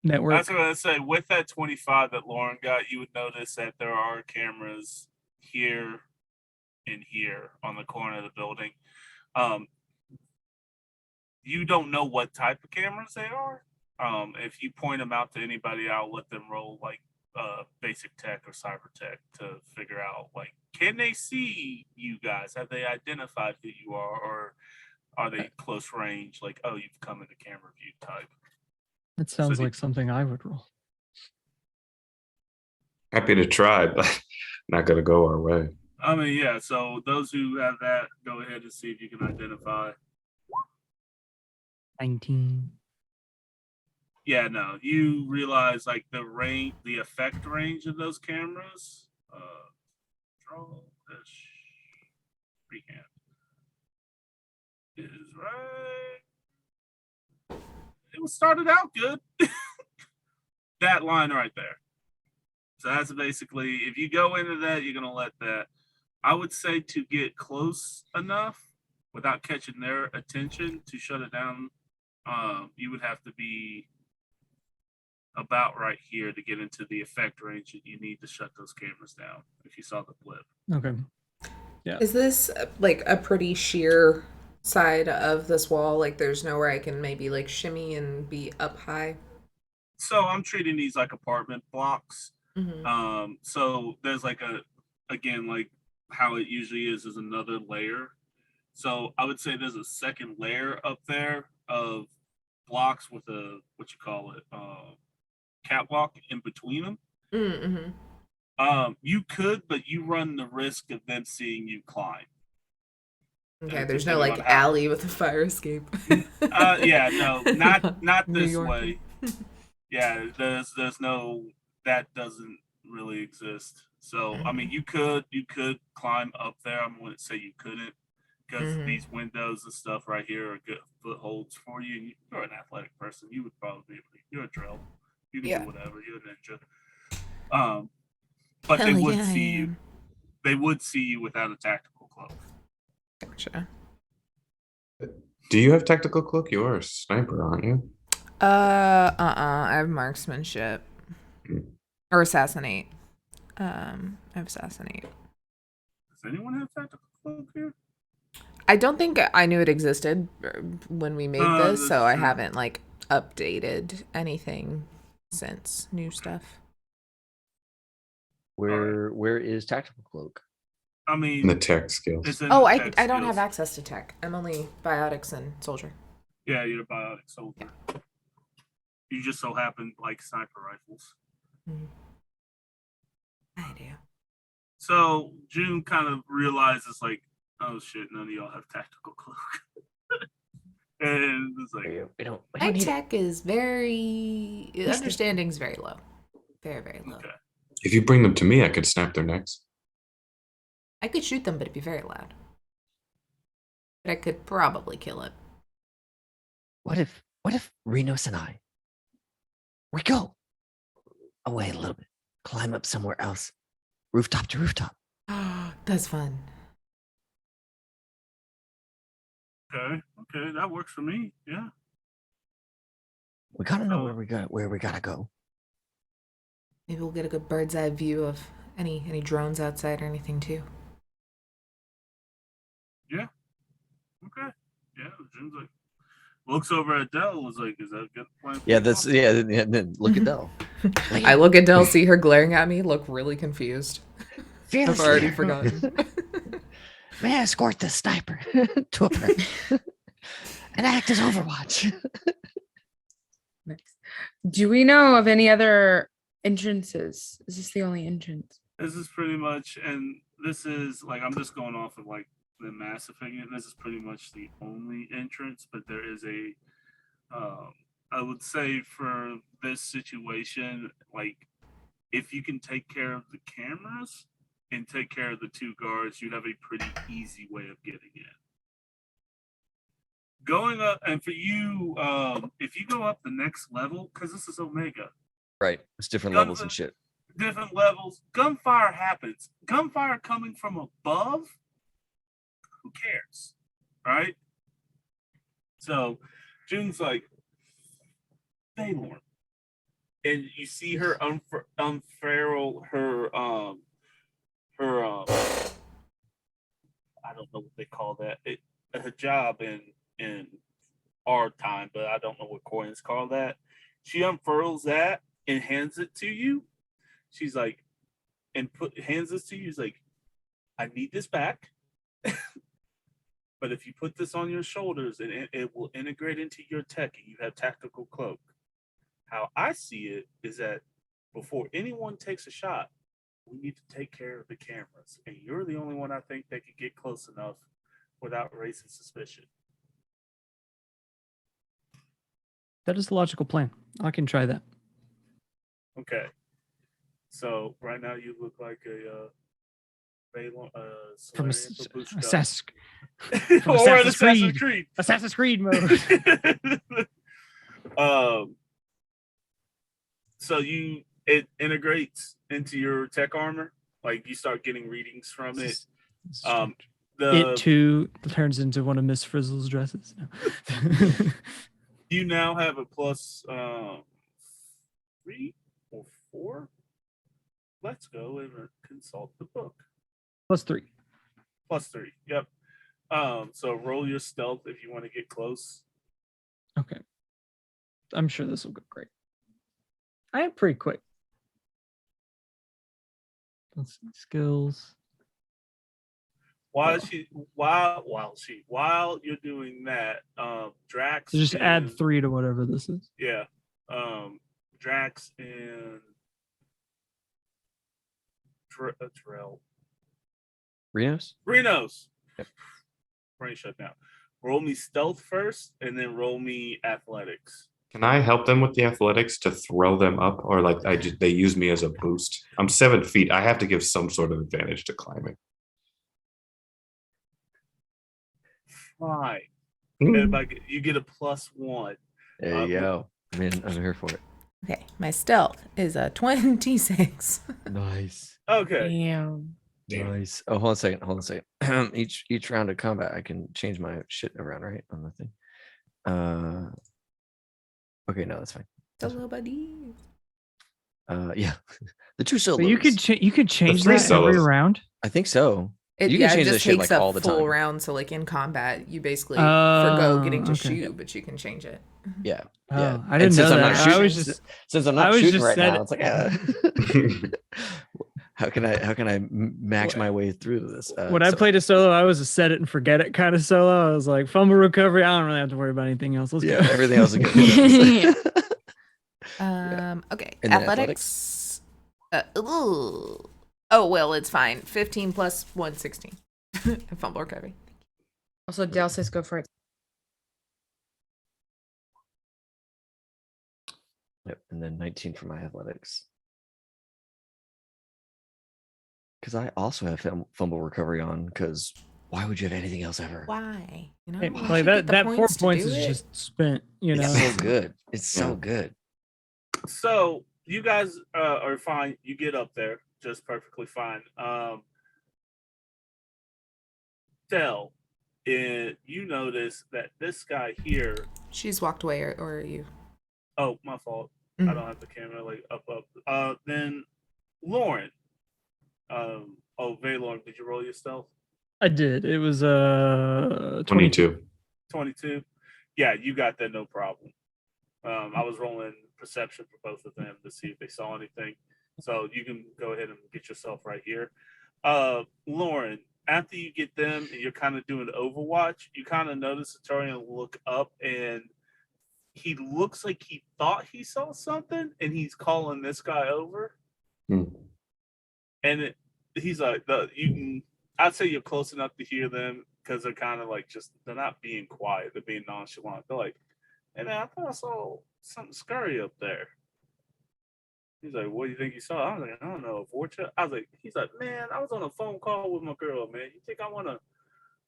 network? That's what I say. With that 25 that Lauren got, you would notice that there are cameras here and here on the corner of the building. You don't know what type of cameras they are. If you point them out to anybody, I'll let them roll like basic tech or cyber tech to figure out like, can they see you guys? Have they identified who you are, or are they close range? Like, oh, you've come into camera view type. That sounds like something I would roll. Happy to try, but not gonna go our way. I mean, yeah. So those who have that, go ahead and see if you can identify. 19. Yeah, no. You realize like the effect range of those cameras. Draw this. freehand is right. It was started out good. That line right there. So that's basically, if you go into that, you're gonna let that. I would say to get close enough without catching their attention to shut it down, you would have to be about right here to get into the effect range that you need to shut those cameras down. If you saw the blip. Okay. Is this like a pretty sheer side of this wall? Like there's nowhere I can maybe like shimmy and be up high? So I'm treating these like apartment blocks. Mm-hmm. So there's like again, like how it usually is another layer. So I would say there's a second layer up there of blocks with a, what you call it, catwalk in between them. Mm-hmm. You could, but you run the risk of them seeing you climb. Okay, there's no like alley with a fire escape. Yeah, no, not New this York. way. Yeah, there's no, that doesn't really exist. So I mean, you could climb up there. I wouldn't say you couldn't, because these windows and stuff right here are good footholds for you. You're an athletic person. You would probably be able to. You're a drill. You can do whatever. You're a ninja. But they would see you. They would see you without a tactical cloak. Gotcha. Do you have tactical cloak? You're a sniper, aren't you? I have marksmanship or assassinate. I have assassinate. Does anyone have tactical cloak here? I don't think I knew it existed when we made this, so I haven't like updated anything since new stuff. Where is tactical cloak? I mean, In the tech skills. I don't have access to tech. I'm only biotics and soldier. Yeah, you're a biotic soldier. Yeah. You just so happen like sniper rifles. I do. So June kind of realizes like, oh shit, none of y'all have tactical cloak. And it's like, we don't my tech is very, understanding's very low. Very, very low. Okay. If you bring them to me, I could snap their necks. I could shoot them, but it'd be very loud. But I could probably kill it. What if Renos and we go away a little bit, climb up somewhere else, rooftop to rooftop? That's fun. Okay, that works for me. Yeah. We gotta know where we gotta go. Maybe we'll get a good bird's eye view of any drones outside or anything too. Yeah. Okay. Yeah. June's like, looks over at Dell. Was like, is that a good plan? Yeah, that's Then look at Dell. I look at Dell, see her glaring at me, look really confused. I've already forgotten. May I escort the sniper to a perch and act as Overwatch? Nice. Do we know of any other entrances? Is this the only entrance? This is pretty much, and this is like, I'm just going off of like the Mass Effect, and this is pretty much the only entrance, but there is a, I would say for this situation, like if you can take care of the cameras and take care of the two guards, you have a pretty easy way of getting in. Going up, and for you, if you go up the next level, because this is Omega. Right. It's different levels and shit. Different levels. Gunfire happens. Gunfire coming from above, who cares? Right? So June's like, Baylor. And you see her unfurl her I don't know what they call that. A hijab in our time, but I don't know what coins call that. She unfurls that and hands it to you. She's like, and hands this to you. She's like, I need this back. But if you put this on your shoulders, and it will integrate into your tech, and you have tactical cloak. How I see it is that before anyone takes a shot, we need to take care of the cameras. And you're the only one I think that can get close enough without raising suspicion. That is the logical plan. I can try that. Okay. So right now you look like a From Solarian Babushka. Assassin's from Or an Assassin's Assassin's Creed. Creed. Assassin's Creed mode. So it integrates into your tech armor. Like you start getting readings from it. It too turns into one of Miss Frizzle's dresses. No. You now have a plus 3 or 4. Let's go and consult the book. +3. +3. Yep. So roll your stealth if you want to get close. Okay. I'm sure this will go great. I am pretty quick. Let's see, skills. While you're doing that, Drax. So just add 3 to whatever this is. Yeah. Drax and Terrell. Renos? Yep. Brain shut down. Roll me stealth first, and then roll me athletics. Can I help them with the athletics to throw them up, or like they use me as a boost? I'm 7 feet. I have to give some sort of advantage to climbing. Fine. Mm. You get a +1. There you go. I'm here for it. Okay, my stealth is a 26. Nice. Okay. Damn. Nice. Oh, hold on a second. each round of combat, I can change my shit around, right? On the thing. Okay, no, that's fine. Solo buddy. Yeah. The two solos. But you could change three that every solos. round. I think so. It, You can change it this just shit takes like a all the full time. round. So like in combat, you basically forgo getting to okay. shoot, but you can change it. Yeah. Oh, Yeah. I didn't And since know I'm that. not I shooting, was just since I'm I not was shooting just right said now, it. it's like how can I max my way through this? When I so- played a solo, I was a set it and forget it kind of solo. I was like, fumble recovery. I don't really have to worry about anything else. Let's yeah, go. everything else is good. Okay. And then Athletics. Ooh. Oh well, it's fine. 15 plus 1, 16. Fumble recovery. Also, Dale says go for it. Yep, and then 19 for my athletics. Because I also have fumble recovery on. Because why would you have anything else ever? Why? You know, Hey, you like should get the that 4 to points do is it. just spent. You know, It's so good. It's so Yeah. good. So you guys are fine. You get up there just perfectly fine. Del, you notice that this guy here. She's walked away, or are you? Oh, my fault. Mhm. I don't have the camera like up. Then Lauren. Valorn, did you roll your stealth? I did. It was 22. 22. Yeah, you got that, no problem. I was rolling perception for both of them to see if they saw anything. So you can go ahead and get yourself right here. Lauren, after you get them and you're kind of doing Overwatch, you kind of notice Atarian look up and he looks like he thought he saw something and he's calling this guy over. Hmm. And he's like, I'd say you're close enough to hear them because they're kind of like they're not being quiet, they're being nonchalant. They're like, hey man, I thought I saw something scurry up there. He's like, what do you think you saw? I was like, I don't know, Vorcha. He's like, man, I was on a phone call with my girl, man. You think I wanna?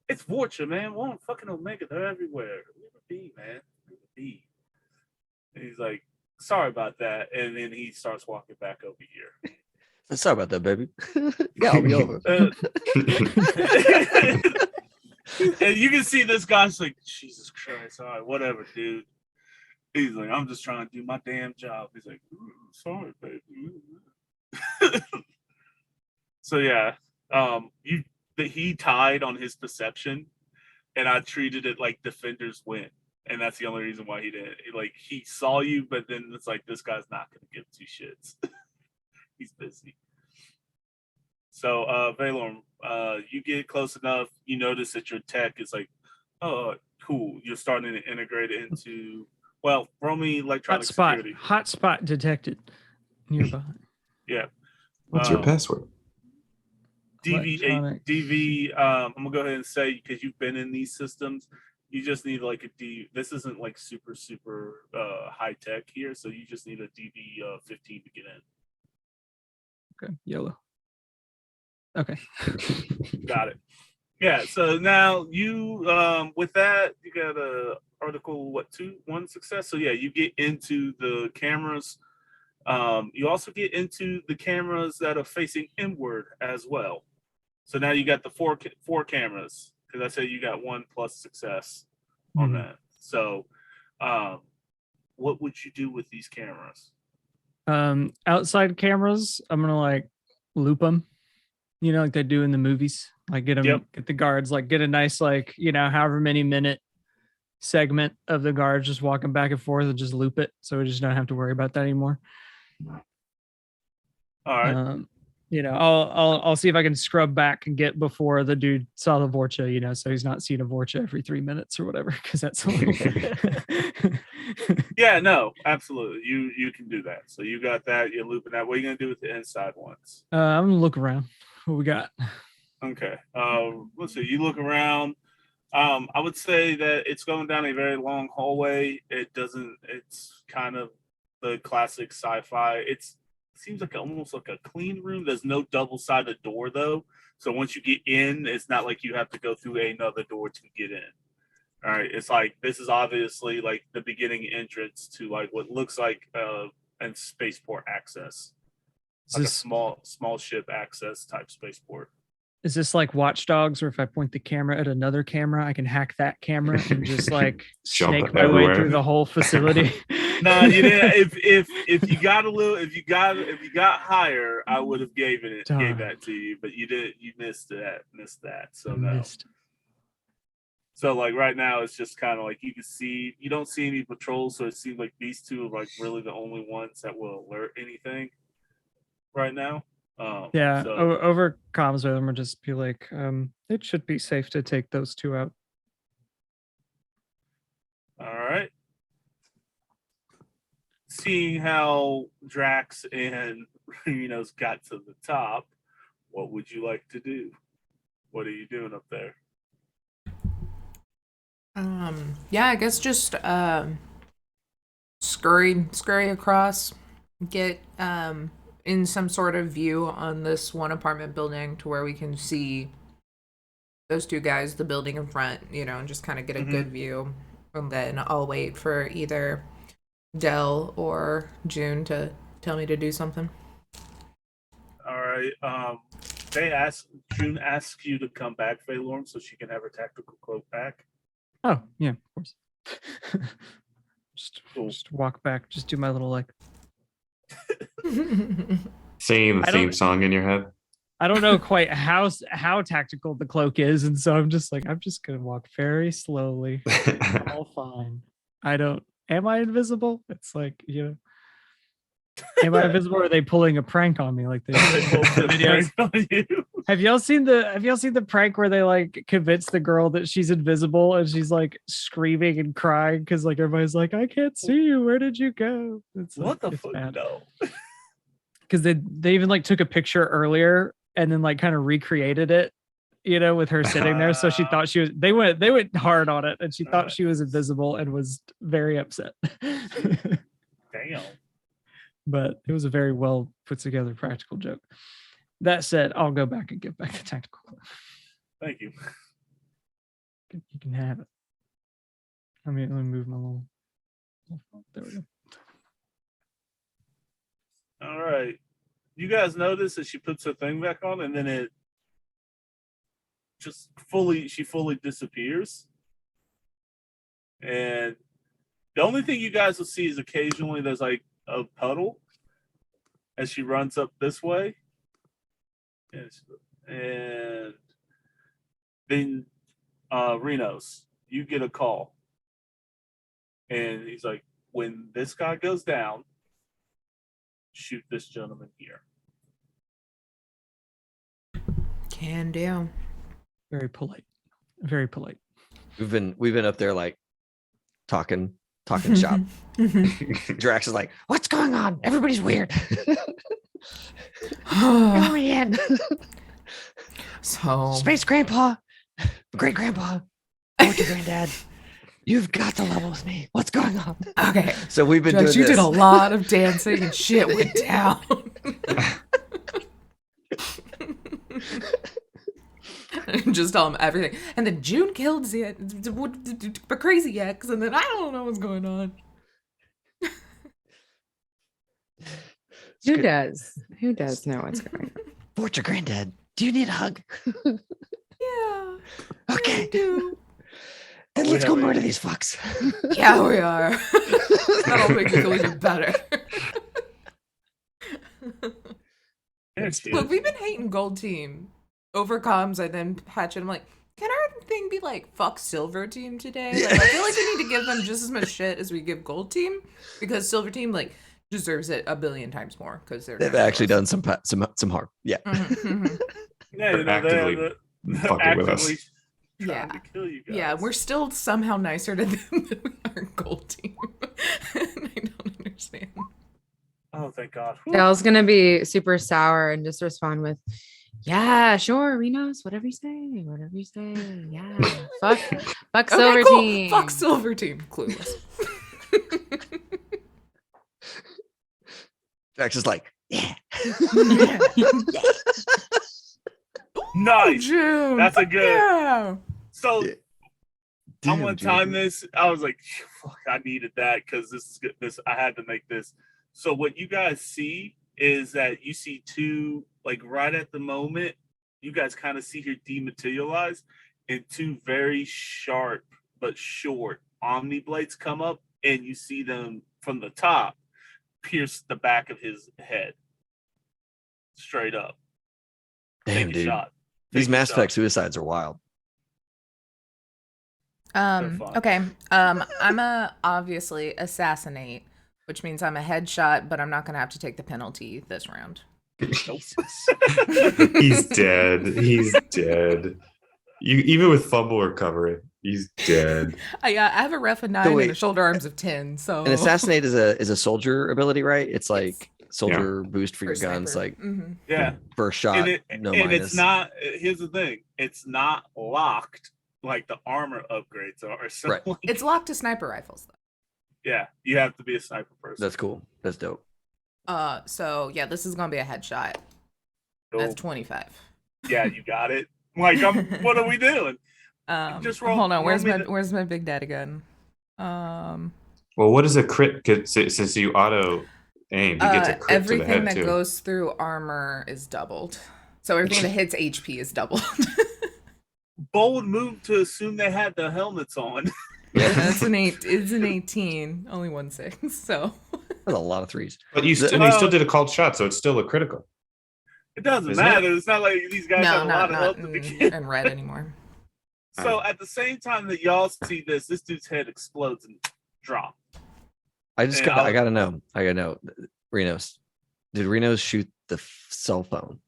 It's Vorcha, man. We're on fucking Omega. They're everywhere. Leave it be, man. Leave it be. And he's like, sorry about that. And then he starts walking back over here. Sorry about that, baby. Yeah, I'll be over. And you can see this guy's like, Jesus Christ, all right, whatever, dude. He's like, I'm just trying to do my damn job. He's like, sorry, baby. So yeah, he tied on his perception, and I treated it like defenders win, and that's the only reason why he didn't. He saw you, but then it's like this guy's not gonna give 2 shits. He's busy. So Valorn, you get close enough, you notice that your tech is like, oh, cool. You're starting to integrate it into. Well, roll me electronic security. Hotspot detected nearby. Yeah. What's your password? DV. I'm gonna go ahead and say because you've been in these systems, you just need like a D. This isn't like super high tech here, so you just need a DV 15 to get in. Okay, yellow. Okay. Got it. Yeah. So now you, with that, you got a article, what, 1 success. So yeah, you get into the cameras. You also get into the cameras that are facing inward as well. So now you got the four cameras, because I said you got 1 plus success on that. So, what would you do with these cameras? Outside cameras, I'm gonna like loop them, like they do in the movies. Like get the guards, like get a nice, like, however many minute segment of the guards just walking back and forth and just loop it, so we just don't have to worry about that anymore. All right. I'll see if I can scrub back and get before the dude saw the Vorcha, so he's not seeing a Vorcha every 3 minutes or whatever, because that's a little... Yeah, no, absolutely. You can do that. So you got that. You're looping that. What are you gonna do with the inside ones? I'm gonna look around. What we got? Okay. Let's see. You look around. I would say that it's going down a very long hallway. It's kind of the classic sci-fi. It seems like almost like a clean room. There's no double-sided door though. So once you get in, it's not like you have to go through another door to get in. All right. It's like, this is obviously like the beginning entrance to like what looks like and spaceport access. Like a small ship access type spaceport. Is this like Watch Dogs, where if I point the camera at another camera, I can hack that camera and just like snake my way through the whole facility? No, you didn't. If you got higher, I would have gave that to you, but you didn't. You missed that. So no. So like right now, it's just kind of like you don't see any patrols, so it seems like these two are like really the only ones that will alert anything right now. Over comms with them, or just be like, it should be safe to take those two out. All right. Seeing how Drax and Reno's got to the top, what would you like to do? What are you doing up there? Yeah, I guess just scurry across, get in some sort of view on this one apartment building to where we can see those two guys, the building in front, and just kind of get a good view. And then I'll wait for either Dell or June to tell me to do something. All right. June asks you to come back, Phaelorm, so she can have her tactical cloak back. Oh, yeah, of course. Just walk back, just do my little like singing the theme song in your head. I don't know quite how tactical the cloak is, and so I'm just gonna walk very slowly. All fine. Am I invisible? It's like, am I invisible, or are they pulling a prank on me like they pulled the videos? Have y'all seen the prank where they like convince the girl that she's invisible and she's like screaming and crying because like everybody's like, I can't see you, where did you go? It's what the fuck? No. Because they even like took a picture earlier and then like kind of recreated it, with her sitting there. So she thought they went hard on it, and she thought she was invisible and was very upset. Damn. But it was a very well put together practical joke. That said, I'll go back and get back the tactical cloak. Thank you. You can have it. Let me move my little. There we go. All right. You guys notice that she puts her thing back on, and then it just she fully disappears. And the only thing you guys will see is occasionally there's like a puddle as she runs up this way. And then Renos, you get a call. And he's like, when this guy goes down, shoot this gentleman here. Can do. Very polite. Very polite. We've been up there like talking shop. Drax is like, what's going on? Everybody's weird. Let me in. So Space Grandpa, Great Grandpa, Poetry Granddad, you've got to level with me. What's going on? Okay. So we've been doing you this. did a lot of dancing and shit went down. Just tell him everything. And then June killed the crazy ex, and then I don't know what's going on. Who does? Who does know what's going on? What's your granddad? Do you need a hug? Yeah. Okay. I do. Then We let's go have a- murder these fucks. Yeah, we are. That'll make me feel even better. There she Look, is. we've been hating Gold Team over comms. I then patch it. I'm like, can our thing be like fuck Silver Team today? Like, I feel like we need to give them just as much shit as we give Gold Team, because Silver Team like deserves it a billion times more because They've actually done some harm. Yeah. Mhm. Yeah, They're actively they're fucking with us. actively trying Yeah. to kill you guys. Yeah, we're still somehow nicer to them than we are Gold Team. And I don't understand. Oh, thank God. Whew. Dale's gonna be super sour and just respond with, "Yeah, sure, Renos, whatever you say, whatever you say. Yeah, fuck Okay, Silver cool. Team. Fuck Silver Team. Clueless. Jack's just like, yeah. Nice. June. That's a good. Yeah. So Yeah. I'm Damn, gonna time June. this. I was like, fuck, I needed that because this is good. This I had to make this. So what you guys see is that you see two, like right at the moment, you guys kind of see here dematerialize, and two very sharp but short omni blades come up, and you see them from the top pierce the back of his head, straight up. Damn, Take a dude. shot. These Take a Mass shot. Effect suicides are wild. fun. Okay. I'm a obviously assassinate, which means I'm a headshot, but I'm not gonna have to take the penalty this round. Jesus. He's dead. He's dead. You even with fumble recovery, he's dead. I have a ref of 9 wait. and a shoulder arms of 10, so An assassinate is a soldier ability, right? It's like soldier boost for your for guns, sniper. like Mhm. Yeah. first shot, no and minus. it's not. Here's the thing: it's not locked like the armor upgrades are. So Right. like, It's locked to sniper rifles though. yeah, you have to be a sniper person. That's cool. That's dope. So yeah, this is gonna be a headshot. Cool. That's 25. Yeah, you got it. Like, what are we doing? Just roll. Hold on, roll me the- where's my big daddy gun? Well, what does a crit get since you auto aim? You get to crit to the Everything head that too. goes through armor is doubled. So everything that hits HP is doubled. bold move to assume they had the helmets on. That's an 8. It's an 18. Only 1 6. So That's a lot of threes. But you The- and you still did a called shot, so it's still a critical. It doesn't Isn't it? matter. It's not like these guys no, have a lot not of health to begin. in red anymore. So at the same time that y'all see this dude's head explodes and drop. I just Yeah, I gotta know. Renos. Did Renos shoot the cell phone?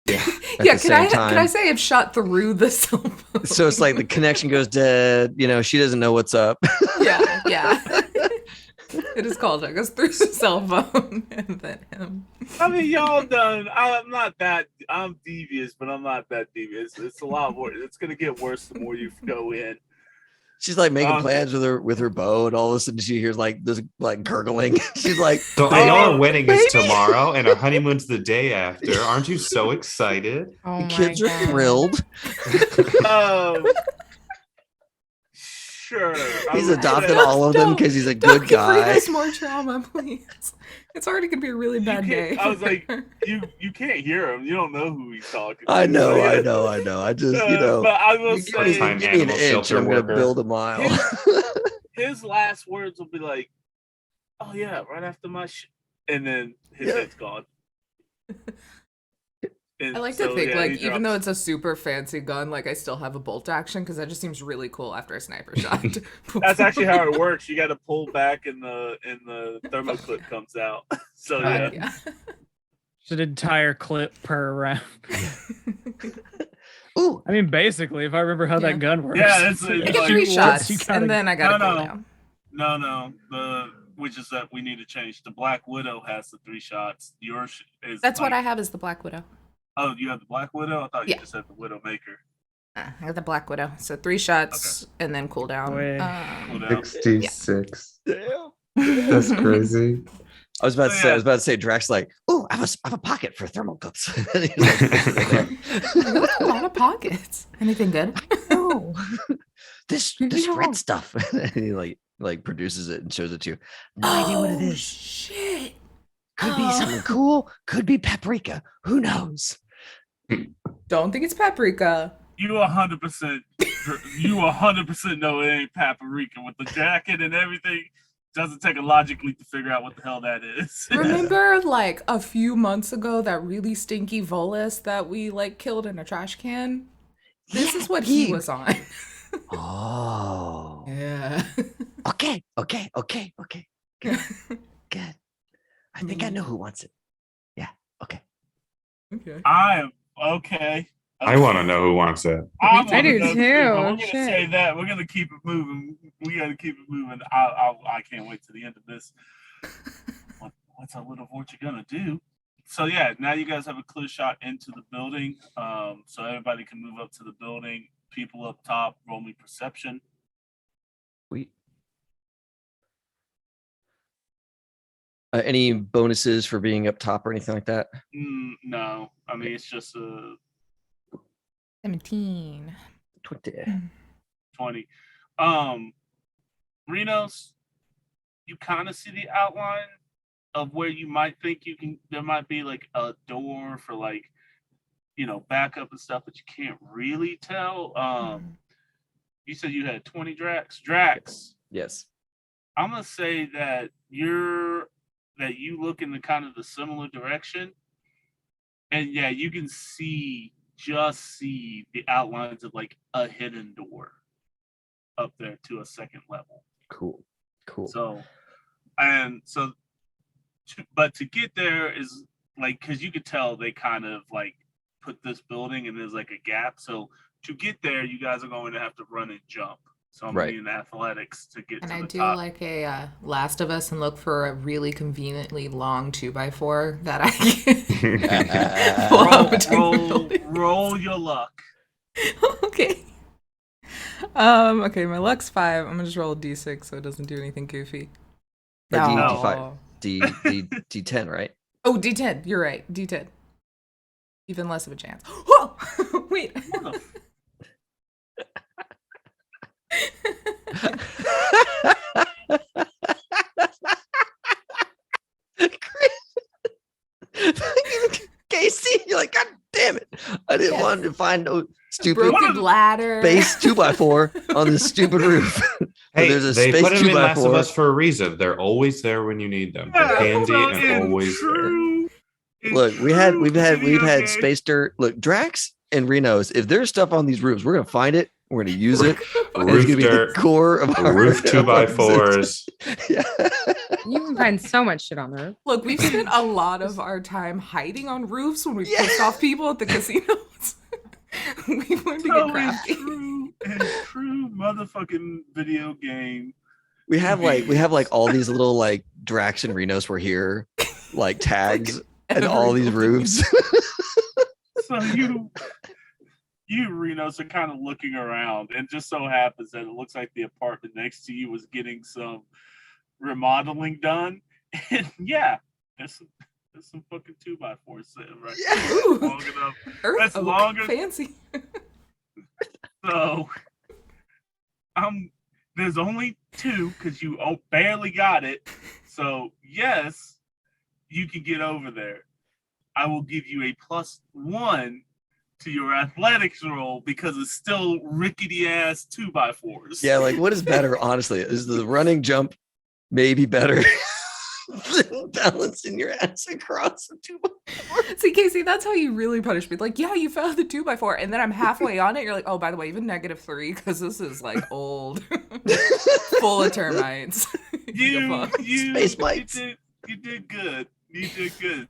Yeah. At Yeah, the can same I time. say I've shot through the cell phone? So it's like the connection goes dead. You know, she doesn't know what's up. yeah. It is called. It goes through the cell phone and then him. I mean, y'all done. I'm not that. I'm devious, but I'm not that devious. It's a lot worse. It's gonna get worse the more you go in. She's like making plans with her bow, and all of a sudden she hears like this like gurgling. She's like, So I know our wedding is baby. tomorrow and our honeymoon's the day after. Aren't you so excited? Oh the my kids are God. thrilled. Sure. He's I'm- adopted all of them because he's a Don't good give guy. Renos more trauma, please. It's already gonna be a really bad day. I was like, you can't hear him. You don't know who he's talking to. I know. So, yeah. I just, you know, But I will you give me, say, Time give me an animal inch, shelter and I'm gonna worker. build a mile. his last words will be like, "Oh yeah, right after my and then his Yeah. head's gone. And I like so, to think, yeah, like, he even though drops- it's a super fancy gun, like, I still have a bolt action because that just seems really cool after a sniper shot. that's actually how it works. You got to pull back, and the thermoclip comes out. So yeah, Yeah. It's an entire clip per round. Ooh, I mean, basically, if I remember how Yeah. that gun works. Yeah, it's- You it's get like- 3 shoot shots, once, you gotta- and then I gotta No, cool no. down. no, which is that we need to change. The Black Widow has the 3 shots. Yours is That's what I like- have is the Black Widow. Oh, you have the Black Widow. I thought you Yeah. just had the Widowmaker. I got the Black Widow. So 3 shots and then cool down. Wait. Cool down. 66. damn. That's crazy. I was about to say, Yeah. Drax like, oh, I have a pocket for thermal cups. He's like, That's a lot of pockets. Anything good? oh, this red stuff. And he like produces it and shows it to you. No idea what it is. Shit. Could be something cool. Could be paprika. Who knows? Don't think it's paprika. You 100%. You 100% know it ain't paprika with the jacket and everything. Doesn't take a logic leap to figure out what the hell that is. Remember, like a few months ago, that really stinky Volus that we like killed in a trash can? This is what he was on. Oh. Yeah. Okay. Good. I think I know who wants it. Yeah. Okay. Okay. I am okay. I want to know who wants it. I do We're too. gonna Shit. say that. We're gonna keep it moving. We gotta keep it moving. I can't wait to the end of this. What's our little Vorcha gonna do? So yeah, now you guys have a clear shot into the building. So everybody can move up to the building. People up top, roll me perception. Sweet. Any bonuses for being up top or anything like that? No, I mean it's just a 17. 20. Renos, you kind of see the outline of where you might think you can. There might be like a door for like, backup and stuff, but you can't really tell. You said you had 20 Drax. Yes. I'm gonna say that you look in the kind of the similar direction, and yeah, you can just see the outlines of like a hidden door up there to a second level. Cool. But to get there is like, because you could tell they kind of like put this building and there's like a gap. So to get there, you guys are going to have to run and jump. So I'm Right. in athletics to get Can to I the do top. like a Last of Us and look for a really convenently long 2x4 that I can pull out between the buildings? roll your luck. Okay. Okay, my luck's 5. I'm gonna just roll a d6 so it doesn't do anything goofy. Or No. D10, right? Oh, d10. You're right. D10. Even less of a chance. Whoa! Wait. Casey, you're like, God damn it. I didn't want to find no stupid Broken ladder. base 2x4 on this stupid roof. Hey, there's a they space put them in Last of 2x4. Us for a reason. They're always there when you need them. They're handy and always there. Look, we've had space dirt. Look, Drax and Reno's, if there's stuff on these roofs, we're gonna find it, we're gonna use it. And it's Roof gonna be the dirt, core of our roof 2x4s. Yeah. You can find so much shit on the roof. Look, we've spent a lot of our time hiding on roofs when we pissed off people at the casinos. We've learned to get crafty. True motherfucking video game. We have like all these little like Drax and Renos were here, like tags and all these roofs. So you Renos are kind of looking around, and just so happens that it looks like the apartment next to you was getting some remodeling done. And yeah, there's some fucking 2x4s sitting right there. Ooh. Long enough. Earth That's oak, longer. fancy. So there's only 2 because you barely got it. So yes, you can get over there. I will give you a +1 to your athletics roll because it's still rickety ass 2x4s. Yeah, like what is better, honestly? Is the running jump maybe better than balancing your ass across a 2x4? See, Casey, that's how you really punish me. Like, yeah, you found the 2x4, and then I'm halfway on it. You're like, oh, by the way, even -3 because this is like old, full of termites. You Space mites. You did good. You did good.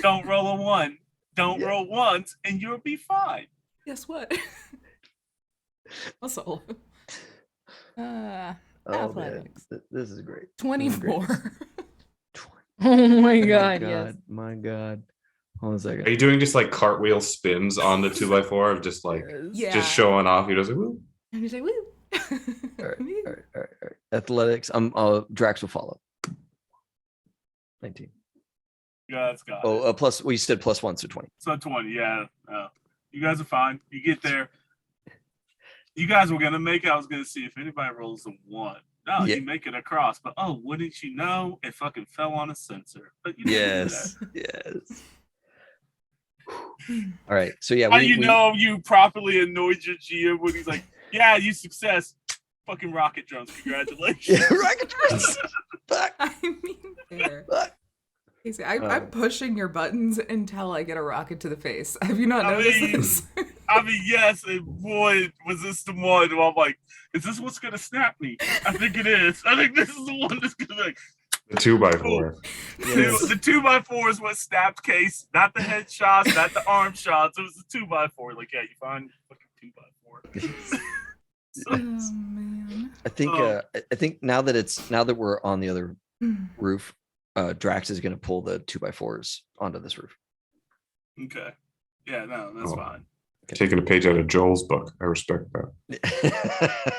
Don't roll a 1. Don't roll once, and you'll be fine. Guess what? Also, Oh, athletics. man. This is great. 24. Oh my god, yes. My God. Hold on a second. Are you doing just like cartwheel spins on the 2x4 of just like Yeah. just showing off? You're just like, woo. And you say, woo. All right. Athletics. Drax will follow. 19. You guys got Oh, it. plus we said +1, so 20. So 20, yeah. You guys are fine. You get there. You guys were gonna make it. I was gonna see if anybody rolls a 1. No, Yeah. you make it across. But oh, wouldn't you know? It fucking fell on a sensor. But you didn't do that. Yes. All right. So yeah, How do you know you properly annoyed your GM when he's like, "Yeah, you success, fucking rocket drones, congratulations." Yeah, rocket drones. Fuck. I mean, there. Fuck. Casey, I'm pushing your buttons until I get a rocket to the face. Have you not I noticed mean, this? I mean, yes, and boy, was this the one where I'm like, is this what's gonna snap me? I think it is. I think this is the one that's gonna like The 2x4. Yes. the 2x4 is what snapped Case, not the headshots, not the arm shots. It was the 2x4. Like, yeah, you find fucking 2x4. Oh man. I think now that we're on the other roof, Drax is going to pull the 2x4s onto this roof. Okay. Yeah, no, that's fine. Taking a page out of Joel's book. I respect that.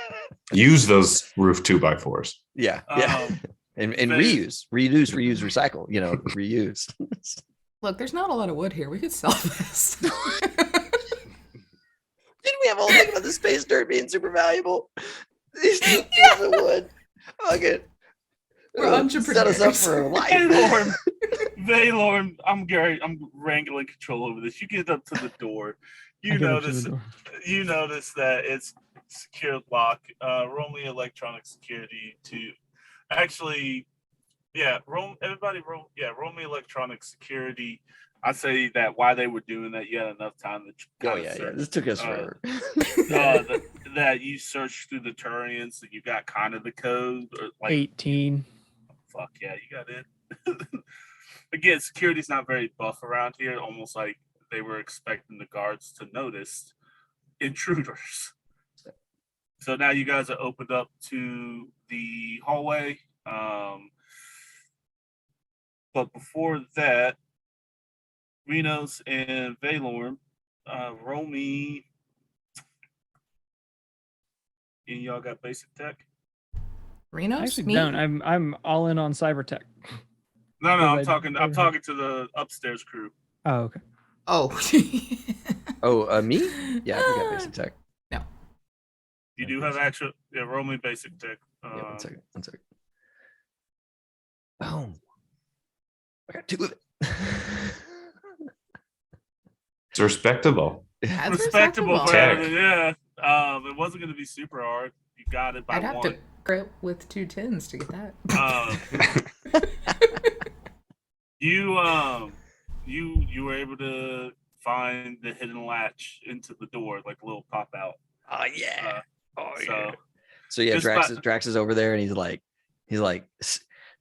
Use those roof 2x4s. Yeah. And They- reuse, recycle, reuse. Look, there's not a lot of wood here. We could sell this. Didn't we have a whole thing about the space dirt being super valuable? These the wood. Okay. We're Set us up entrepreneurs. for life. Vaylorn, I'm Gary. I'm wrangling control over this. You get up to the door. I get up to the door. You notice that it's secured lock. Roll me electronic security to actually, roll me electronic security. I say that while they were doing that, you had enough time to Oh yeah. This took us forever. that you searched through the Turians, that you got kind of the code, or like 18. fuck yeah, you got it. Again, security's not very buff around here, almost like they were expecting the guards to notice intruders. So now you guys are opened up to the hallway. But before that, Renos and Vaylorn, roll me. And y'all got basic tech? I Renos, actually me? don't. I'm all in on cyber tech. No, Because I'm I- talking I- to the upstairs crew. Oh, okay. Oh. Oh, me? Yeah, we got basic tech. You do have actual, roll me basic tech. Yeah, one second. Boom. I got 2 of it. It's respectable. That's Respectable, Tech. yeah. It wasn't going to be super hard. You got it by I'd have one. to crit with 2 10s to get that. You were able to find the hidden latch into the door, like a little pop out. Oh yeah. So Just Drax is over there, and he's like, the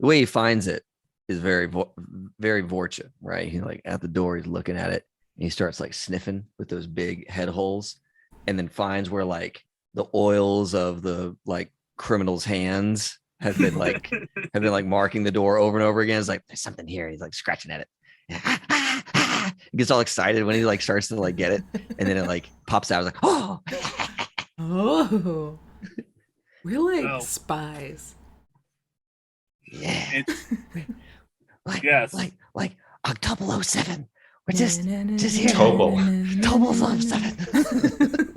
way he finds it is very Vorcha, right? He's like at the door, he's looking at it, and he starts like sniffing with those big head holes, and then finds where like the oils of the like criminal's hands have been like marking the door over and over again. It's like there's something here. He's like scratching at it. He gets all excited when he like starts to like get it, and then it like pops out. It's like, oh. Oh. We're like Oh. spies. Yeah. It's, Like, yes. like October 07. We're just here. Tobal. Tobal 07.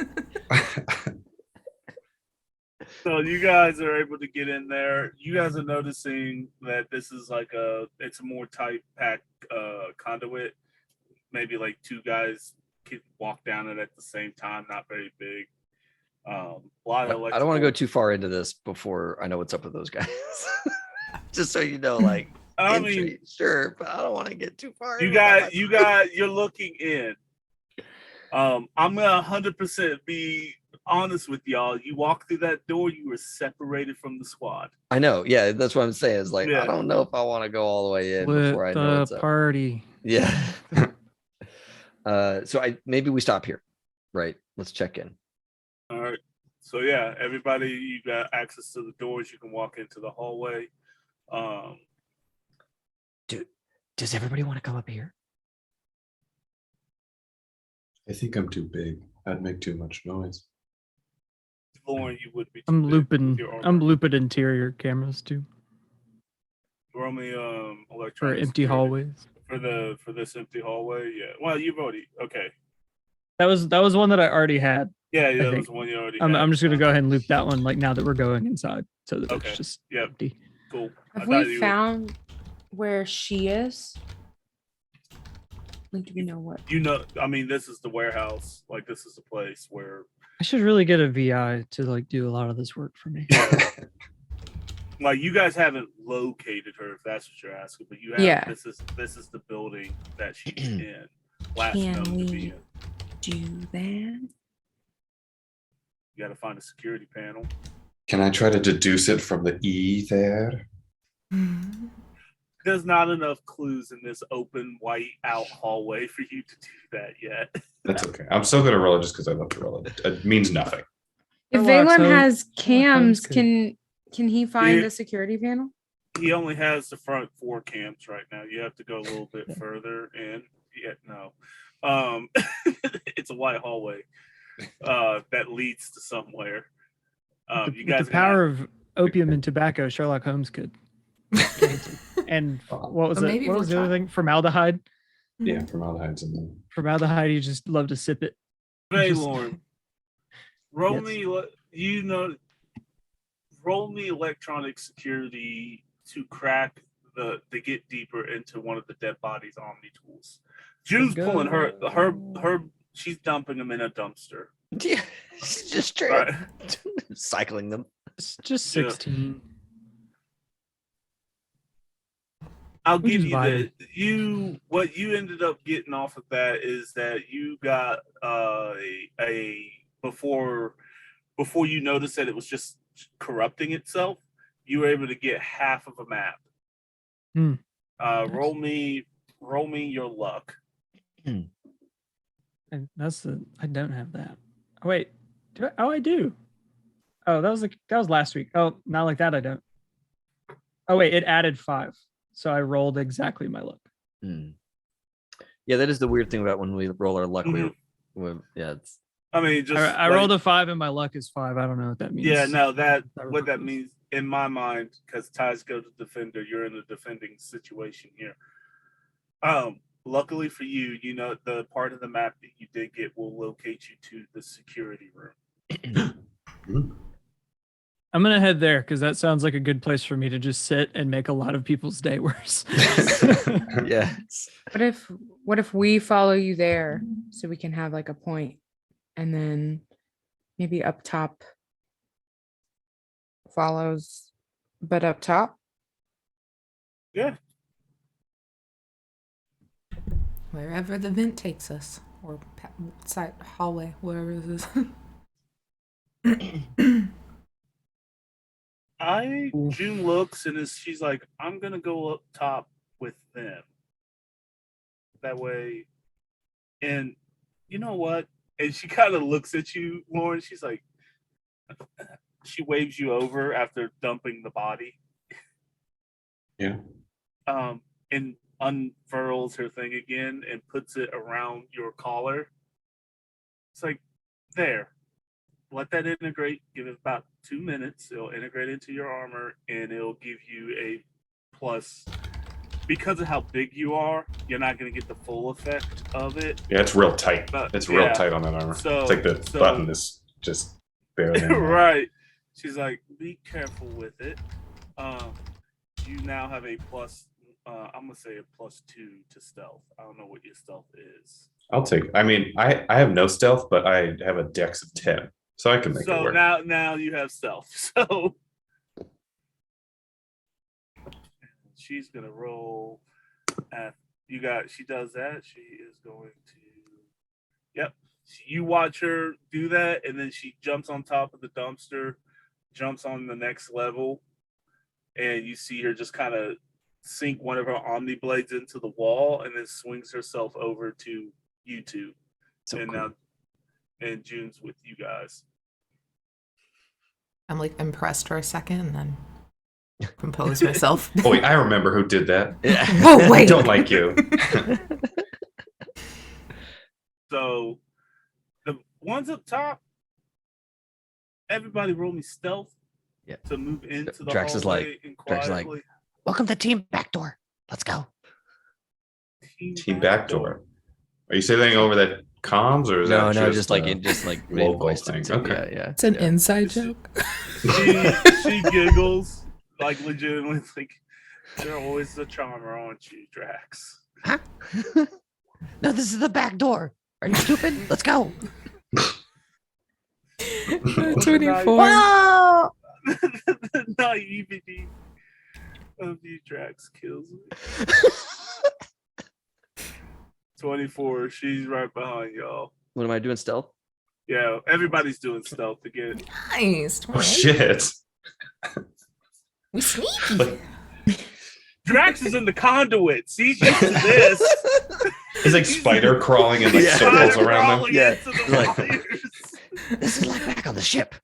So you guys are able to get in there. You guys are noticing that this is like it's a more tight packed conduit. Maybe like 2 guys can walk down it at the same time. Not very big. A lot of I don't want to go too far into this before I know what's up with those guys. Just so you know, like, I entry, mean, sure, but I don't want to get too far. you're looking in. I'm gonna 100% be honest with y'all. You walk through that door, you were separated from the squad. I know. Yeah, that's what I'm saying. Is like, Yeah. I don't know if I want to go all the way in With before I know the what's up. party. Yeah. So maybe we stop here, right? Let's check in. All right. So yeah, everybody, you got access to the doors. You can walk into the hallway. Does everybody want to come up here? I think I'm too big. I'd make too much noise. Lauren, you would be. too I'm big looping. with your armor. I'm looping interior cameras too. Roll me For electronic empty security. hallways. For this empty hallway. Yeah. Well, you've already okay. That was one that I already had. Yeah, that think. was the one you already. I'm just gonna go ahead and loop that one like now that we're going inside, so that Okay. it's just Yep. empty. Cool. Have we found where she is? Like, do we know what? You know, I mean, this is the warehouse. Like, this is the place where. I should really get a VI to like do a lot of this work for me. Yeah. Like, you guys haven't located her, if that's what you're asking, but you have. Yeah. This is the building that she's in. Last Can known to we be in. do that? You got to find a security panel. Can I try to deduce it from the E there? There's not enough clues in this open white out hallway for you to do that yet. That's okay. I'm still gonna roll it just because I love to roll it. It means nothing. If Sherlock Vaylon Holmes- has cams, Holmes could- can he find Yeah. a security panel? He only has the front 4 cams right now. You have to go a little bit further in. Yeah, no. It's a white hallway that leads to somewhere. You guys with the power of opium and tobacco, Sherlock Holmes could. And what was Or it? maybe What was the other we're thing? Formaldehyde. Yeah, formaldehyde's in there. Formaldehyde. You just love to sip it. Hey, Just- Lauren. Roll Yes. me, roll me electronic security to crack to get deeper into one of the dead bodies Omni tools. June's Go. pulling her she's dumping them in a dumpster. Yeah, just straight Right. up cycling them. It's just Yeah. 16. I'll We're give just you what you ended up getting off of that is that you got a before you noticed that it was just corrupting itself, you were able to get half of a map. Hmm. Roll me your luck. And that's I don't have that. Oh wait, I do. Oh, that was last week. Oh, not like that. I don't. Oh wait, it added 5, so I rolled exactly my luck. Yeah, that is the weird thing about when we roll our luck. Mhm. Yeah, it's I mean, just I rolled a 5 and my luck is 5. I don't know what that means. yeah. No, that That what that reverses. means in my mind, because ties go to defender. You're in a defending situation here. Luckily for you, you know the part of the map that you did get will locate you to the security room. I'm gonna head there because that sounds like a good place for me to just sit and make a lot of people's day worse. yeah. What if we follow you there so we can have like a point, and then maybe up top follows, but up top? Yeah. Wherever the vent takes us, or side hallway, whatever this is. June looks and she's like, I'm gonna go up top with them. That way, and you know what? And she kind of looks at you, Lauren. She's like, she waves you over after dumping the body. Yeah. And unfurls her thing again and puts it around your collar. It's like, there. Let that integrate. Give it about 2 minutes. It'll integrate into your armor and it'll give you a plus. Because of how big you are, you're not going to get the full effect of it. Yeah, it's real tight. But, It's real yeah. tight on that armor. So- it's like the so- button is just barely in there. Right. She's like, be careful with it. You now have a plus. I'm gonna say a +2 to stealth. I don't know what your stealth is. I'll take. I mean, I have no stealth, but I have a dex of 10, so I can make it So work. now you have stealth. So she's gonna roll. She does that. She is going to. Yep. You watch her do that, and then she jumps on top of the dumpster, jumps on the next level, and you see her just kind of sink one of her Omni blades into the wall, and then swings herself over to you two. So and cool. now, and June's with you guys. I'm like impressed for a second and then compose myself. Oh, wait, I remember who did that. Yeah. Oh, wait. Don't like you. So the ones up top, everybody roll me stealth Yeah. to move into the Drax is hallway and Drax is like, quietly. Welcome to Team Backdoor. Let's go. Team Backdoor. Are you saying over that comms or is No, that just like local voice thing? to- Okay. Yeah. It's an yeah. inside joke. She giggles like legitimately. Like you're always the charmer, aren't you, Drax? Huh? No, this is the back door. Are you stupid? Let's go. 24. Wow. The naivety of you, Drax, kills me. 24. She's right behind y'all. What am I doing? Stealth? Yeah, everybody's doing stealth to get. Nice. Oh 28. shit! We sneaky. Drax is in the conduits. He's used to this. He's like spider crawling in like Yeah. circles around him. Crawling Yeah, into the like- wires. This is like back on the ship.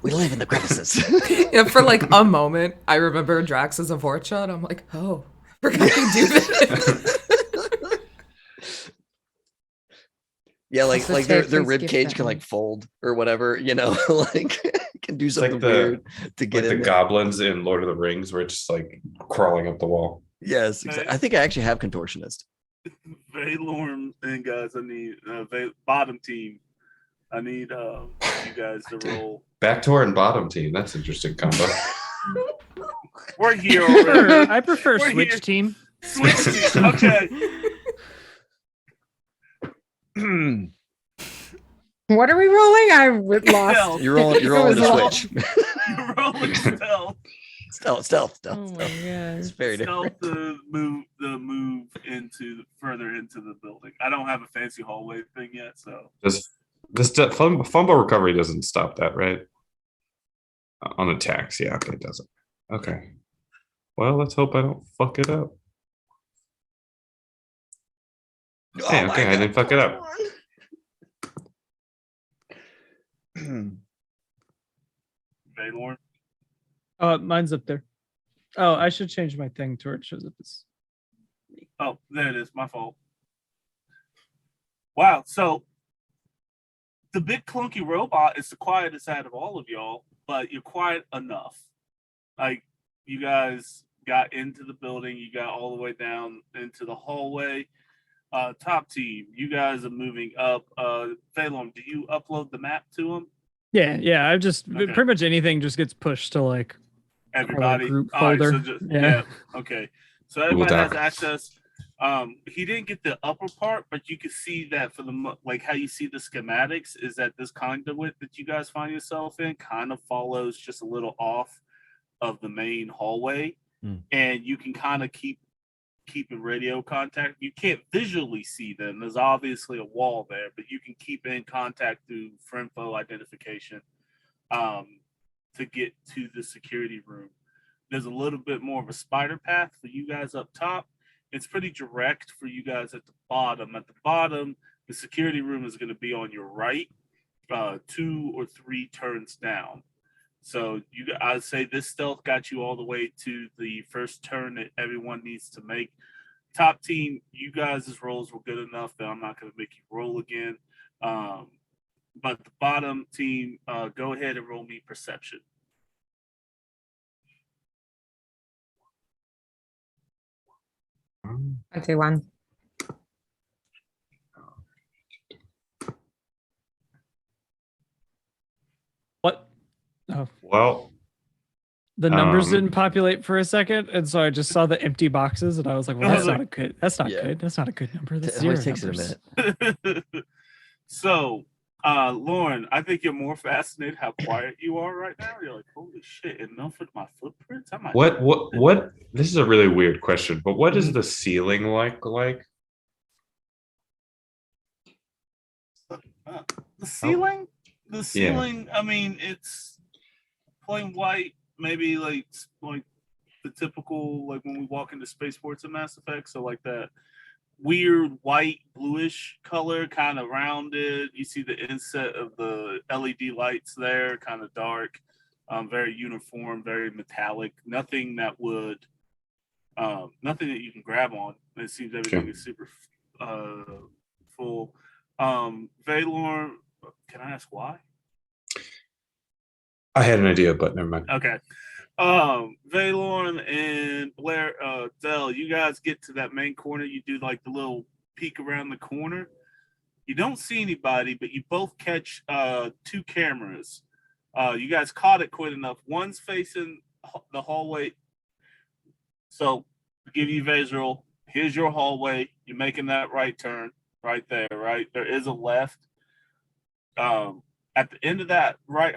We live in the crevices. Yeah, for like a moment, I remember Drax as a Vorcha. I'm like, oh, we're gonna do this. Yeah, like Also, their Terry, please rib give cage that can one. like fold or whatever, like can do It's like something weird to get Like the in. goblins in Lord of the Rings, where it's just like crawling up the wall. Yes, exactly. I think I actually have contortionist. Vaylorn and guys, I need bottom team. I need you guys to roll. Backdoor and bottom team. That's interesting combo. We're here already. I prefer We're switch here. team. Switch team. Okay. What are we rolling? I lost. Stealth. You're rolling It was a all- switch. You're rolling stealth. stealth. Oh my It's gosh. very different. Stealth to move into further into the building. I don't have a fancy hallway thing yet, so This fumble recovery doesn't stop that, right? On attacks, yeah, okay, it doesn't. Okay. Well, let's hope I don't fuck it up. Okay, Oh my okay, I didn't fuck it up. Vaylorn. Mine's up there. Oh, I should change my thing to where it shows up as. Oh, there it is. My fault. Wow. So the big clunky robot is the quietest out of all of y'all, but you're quiet enough. Like you guys got into the building, you got all the way down into the hallway. Top team, you guys are moving up. Phalon, do you upload the map to him? Yeah. I've just Okay. pretty much anything just gets pushed to like Everybody. group All right, folder. so just, Yeah. Okay. So everybody Google has Doc. access. He didn't get the upper part, but you can see that for like how you see the schematics is that this conduit that you guys find yourself in kind of follows just a little off of the main hallway, and you can kind of keep in radio contact. You can't visually see them. There's obviously a wall there, but you can keep in contact through Frenfo identification to get to the security room. There's a little bit more of a spider path for you guys up top. It's pretty direct for you guys at the bottom. At the bottom, the security room is going to be on your right, 2 or 3 turns down. So I'd say this stealth got you all the way to the first turn that everyone needs to make. Top team, you guys' rolls were good enough that I'm not going to make you roll again. But the bottom team, go ahead and roll me perception. I'd say 1. What? Oh, Well, the numbers Um, didn't populate for a second, and so I just saw the empty boxes, and I was like, "Well, that's not a good. That's not Yeah. good. That's not a good number. That's It zero always takes numbers." it a minute. So, Lauren, I think you're more fascinated how quiet you are right now. You're like, holy shit, enough with my footprints? I might what? This is a really weird question, but what is the ceiling like? The ceiling? The ceiling, I mean, it's plain white, maybe like the typical, like when we walk into spaceports in Mass Effect, so like that weird white bluish color, kind of rounded. You see the inset of the LED lights there, kind of dark, very uniform, very metallic. Nothing that would, nothing that you can grab on. It seems everything is super full. Vaylorn, can I ask why? I had an idea, but never mind. Okay. Vaylorn and Blair, you guys get to that main corner, you do like the little peek around the corner. You don't see anybody, but you both catch two cameras. You guys caught it quick enough. One's facing the hallway. So, to give you visual, here's your hallway. You're making that right turn right there, right? There is a left. At the end of that right